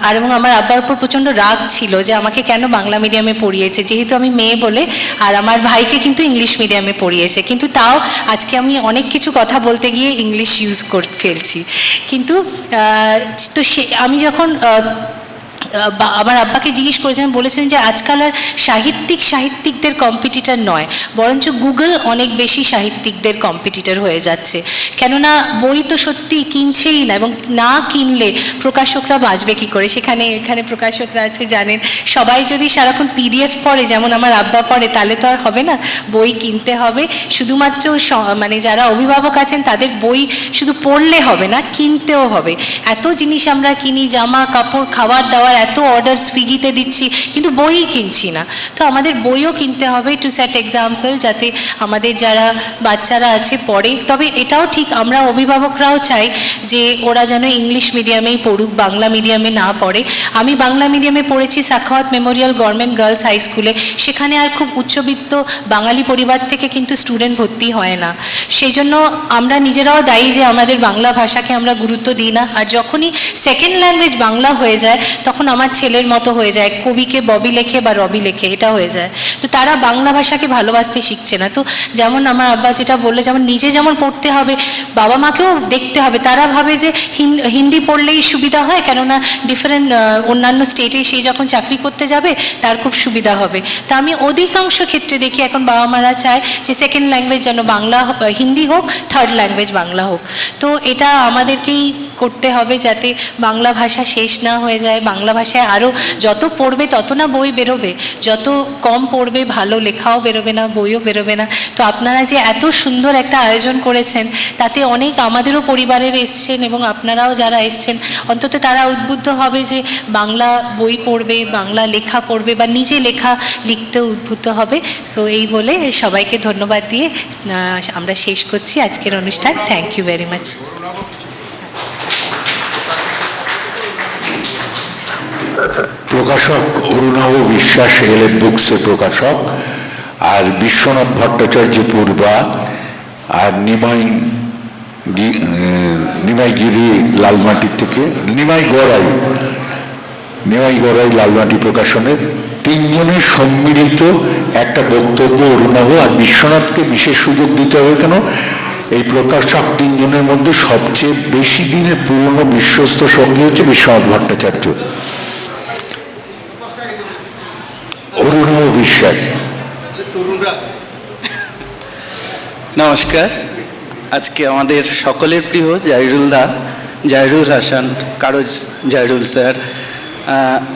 আর এবং আমার আব্বার উপর প্রচণ্ড রাগ ছিল যে আমাকে কেন বাংলা মিডিয়ামে পড়িয়েছে, যেহেতু আমি মেয়ে বলে, আর আমার ভাইকে কিন্তু ইংলিশ মিডিয়ামে পড়িয়েছে, কিন্তু তাও আজকে আমি অনেক কিছু কথা বলতে গিয়ে ইংলিশ ইউজ করে ফেলছি। কিন্তু তো আমি যখন আমার আব্বাকে জিজ্ঞেস করেছিলাম, বলেছিলেন যে আজকাল আর সাহিত্যিকদের কম্পিটিটর নয়, বরঞ্চ গুগল অনেক বেশি সাহিত্যিকদের কম্পিটিটর হয়ে যাচ্ছে। কেননা বই তো সত্যি কিনছেই না, এবং না কিনলে প্রকাশকরা বাঁচবে কী করে? এখানে প্রকাশকরা আছে জানেন, সবাই যদি সারাক্ষণ পিডিএফ পড়ে যেমন আমার আব্বা পড়ে, তাহলে তো আর হবে না, বই কিনতে হবে। শুধুমাত্র মানে যারা অভিভাবক আছেন তাদের বই শুধু পড়লে হবে না, কিনতেও হবে। এত জিনিস আমরা কিনি, জামা কাপড়, খাবার দাবার, এত অর্ডার সুইগিতে দিচ্ছি, কিন্তু বইই কিনছি না। তো আমাদের বইও কিনতে হবে টু সেট এক্সাম্পল, যাতে আমাদের যারা বাচ্চারা আছে পড়ে। তবে এটাও ঠিক, আমরা অভিভাবকরাও চাই যে ওরা যেন ইংলিশ মিডিয়ামেই পড়ুক, বাংলা মিডিয়ামে না পড়ে। আমি বাংলা মিডিয়ামে পড়েছি Sakhawat memorial government girls high স্কুলে, সেখানে আর খুব উচ্চবিত্ত বাঙালি পরিবার থেকে কিন্তু স্টুডেন্ট ভর্তি হয় না। সেই জন্য আমরা নিজেরাও দায়ী যে আমাদের বাংলা ভাষাকে আমরা গুরুত্ব দিই না। আর যখনই সেকেন্ড ল্যাঙ্গুয়েজ বাংলা হয়ে যায়, তখন আমার ছেলের মতো হয়ে যায়, কবিকে ববি লেখে বা রবি লেখে, এটা হয়ে যায়। তো তারা বাংলা ভাষাকে ভালোবাসতে শিখছে না। তো যেমন আমার আব্বা যেটা বললো, যেমন নিজে যেমন পড়তে হবে, বাবা মাকেও দেখতে হবে। তারা ভাবে যে হিন্দি পড়লেই সুবিধা হয়, কেননা ডিফারেন্ট অন্যান্য স্টেটে সে যখন চাকরি করতে যাবে তার খুব সুবিধা হবে। তা আমি অধিকাংশ ক্ষেত্রে দেখি এখন বাবা মারা চায় যে সেকেন্ড ল্যাঙ্গুয়েজ যেন বাংলা, হিন্দি হোক, থার্ড ল্যাঙ্গুয়েজ বাংলা হোক। তো এটা আমাদেরকেই করতে হবে যাতে বাংলা ভাষা শেষ না হয়ে যায়। বাংলা ভাষায় আরও যত পড়বে তত না বই বেরোবে, যত কম পড়বে ভালো লেখাও বেরোবে না, বইও বেরোবে না। তো আপনারা যে এত সুন্দর একটা আয়োজন করেছেন, তাতে অনেক আমাদেরও পরিবারের এসছেন এবং আপনারাও যারা এসছেন, অন্তত তারা উদ্বুদ্ধ হবে যে বাংলা বই পড়বে, বাংলা লেখা পড়বে বা নিজে লেখা লিখতেও উদ্বুদ্ধ হবে। সো এই বলে সবাইকে ধন্যবাদ দিয়ে আমরা শেষ করছি আজকের অনুষ্ঠান। Thank you very much. প্রকাশক অরুণাভ বিশ্বাস এলএফ বুকসের প্রকাশক, আর বিশ্বনাথ ভট্টাচার্য পূর্বা, আর নিমাইগিরি লালমাটি থেকে, নিমাই গড়াই লালমাটি প্রকাশনের তিনজনের সম্মিলিত একটা বক্তব্য অরুণাভ আর বিশ্বনাথকে বিশেষ সুযোগ দিতে হবে। কেন? এই প্রকাশক তিনজনের মধ্যে সবচেয়ে বেশি দিনের পুরনো বিশ্বস্ত সঙ্গী হচ্ছে বিশ্বনাথ ভট্টাচার্য। অরুণাভ বিশ্বাস। নমস্কার। আজকে আমাদের সকলের প্রিয় জাহিরুল হাসান, কারোজ জাহিরুল স্যার,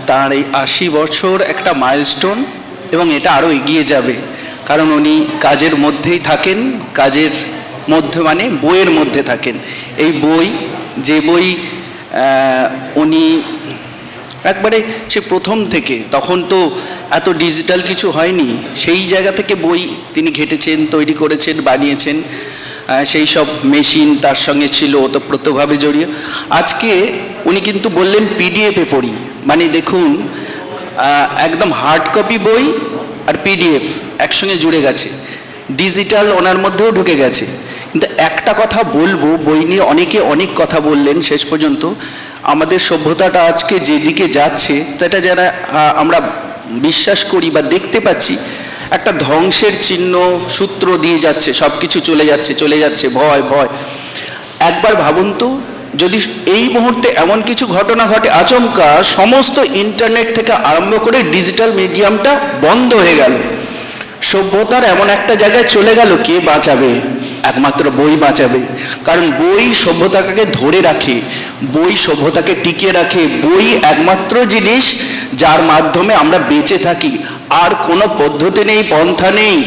তার এই 80 বছর একটা মাইলস্টোন, এবং এটা আরও এগিয়ে যাবে, কারণ উনি কাজের মধ্যেই থাকেন, কাজের মধ্যে মানে বইয়ের মধ্যে থাকেন। এই বই, যে বই উনি একবারে সে প্রথম থেকে, তখন তো এত ডিজিটাল কিছু হয়নি, সেই জায়গা থেকে বই তিনি ঘেটেছেন, তৈরি করেছেন, বানিয়েছেন। সেই সব মেশিন তার সঙ্গে ছিল, ওতপ্রোতভাবে জড়িয়ে। আজকে উনি কিন্তু বললেন পিডিএফে পড়ি, মানে দেখুন একদম হার্ড কপি বই আর পিডিএফ একসঙ্গে জুড়ে গেছে, ডিজিটাল ওনার মধ্যেও ঢুকে গেছে। কিন্তু একটা কথা বলবো, বই নিয়ে অনেকে অনেক কথা বললেন, শেষ পর্যন্ত আমাদের সভ্যতাটা আজকে যেদিকে যাচ্ছে সেটা যারা আমরা বিশ্বাস করি বা দেখতে পাচ্ছি, একটা ধ্বংসের চিহ্ন সূত্র দিয়ে যাচ্ছে, সব কিছু চলে যাচ্ছে, ভয় ভয়। একবার ভাবুন তো, যদি এই মুহূর্তে এমন কিছু ঘটনা ঘটে আচমকা, সমস্ত ইন্টারনেট থেকে আরম্ভ করে ডিজিটাল মিডিয়ামটা বন্ধ হয়ে গেল, সভ্যতার এমন একটা জায়গায় চলে গেল, কে বাঁচাবে? একমাত্র বই বাঁচাবে। কারণ বই সভ্যতাকে ধরে রাখে, বই সভ্যতাকে টিকিয়ে রাখে, বই একমাত্র জিনিস যার মাধ্যমে আমরা বেঁচে থাকি। আর কোনো পদ্ধতি নেই, পন্থা নেই।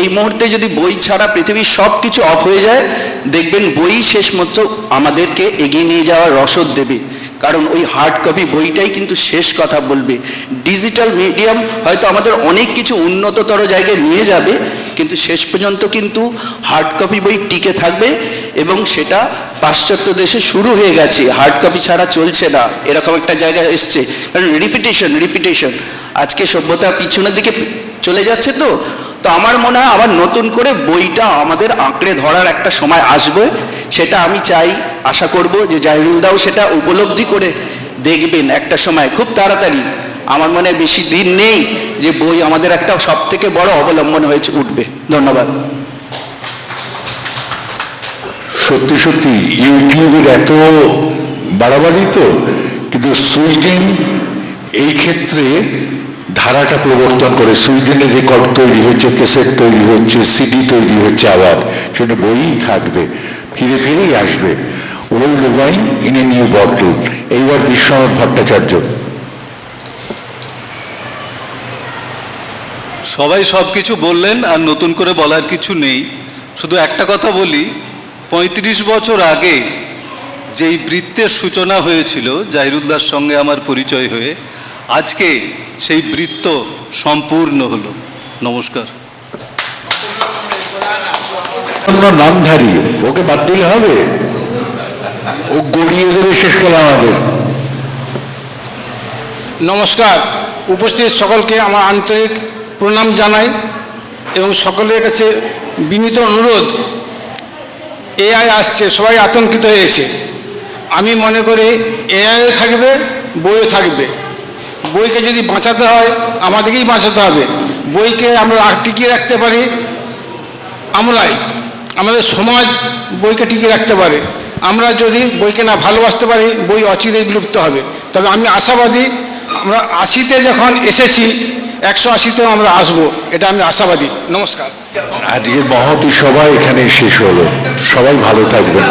এই মুহূর্তে যদি বই ছাড়া পৃথিবীর সব কিছু অফ হয়ে যায়, দেখবেন বই শেষ মতো আমাদেরকে এগিয়ে নিয়ে যাওয়ার রসদ দেবে। কারণ ওই হার্ড কপি বইটাই কিন্তু শেষ কথা বলবে। ডিজিটাল মিডিয়াম হয়তো আমাদের অনেক কিছু উন্নততর জায়গায় নিয়ে যাবে, কিন্তু শেষ পর্যন্ত কিন্তু হার্ড কপি বই টিকে থাকবে। এবং সেটা পাশ্চাত্য দেশে শুরু হয়ে গেছে, হার্ড কপি ছাড়া চলছে না, এরকম একটা জায়গায় এসছে। কারণ রিপিটেশন আজকে সভ্যতা পিছনের দিকে চলে যাচ্ছে। তো আমার মনে হয় আবার নতুন করে বইটা আমাদের আঁকড়ে ধরার একটা সময় আসবে। সেটা আমি চাই, আশা করব যে জাহিরুলদাও সেটা উপলব্ধি করে দেখবেন একটা সময়, খুব তাড়াতাড়ি। আমার মনে হয় বেশি দিন নেই যে বই আমাদের একটা সব থেকে বড় অবলম্বন হয়ে উঠবে। ধন্যবাদ। সত্যি সত্যি ইউটিউবের এত বাড়াবাড়ি, তো কিন্তু সুইডেন এই ক্ষেত্রে ধারাটা প্রবর্তন করে। সুইডেনের রেকর্ড তৈরি হচ্ছে, ক্যাসেট তৈরি হচ্ছে, সিডি তৈরি হচ্ছে, আবার সেটা বইই থাকবে, ফিরে ফিরেই আসবে। Old wine in a new bottle. এইবার বিশ্বনাথ ভট্টাচার্য। সবাই সব কিছু বললেন, আর নতুন করে বলার কিছু নেই। শুধু একটা কথা বলি, 35 বছর আগে যেই বৃত্তের সূচনা হয়েছিল জাহিরুলদার সঙ্গে আমার পরিচয় হয়ে, আজকে সেই বৃত্ত সম্পূর্ণ হলো। নমস্কার। নামধারী, ওকে বাদ দিলে হবে? ও গড়িয়ে দেবে শেষকালে আমাদের। নমস্কার। উপস্থিত সকলকে আমার আন্তরিক প্রণাম জানাই এবং সকলের কাছে বিনীত অনুরোধ, এআই আসছে, সবাই আতঙ্কিত হয়েছে। আমি মনে করি এআইও থাকবে, বইও থাকবে। বইকে যদি বাঁচাতে হয় আমাদেরকেই বাঁচাতে হবে। বইকে আমরা টিকিয়ে রাখতে পারি আমরাই, আমাদের সমাজ বইকে টিকিয়ে রাখতে পারে। আমরা যদি বইকে না ভালোবাসতে পারি, বই অচিরেই বিলুপ্ত হবে। তবে আমি আশাবাদী, আমরা 80-তে যখন এসেছি, 180-তেও আমরা আসবো, এটা আমি আশাবাদী। নমস্কার। আজকের মহতী সভা এখানেই শেষ হলো। সবাই ভালো থাকবেন।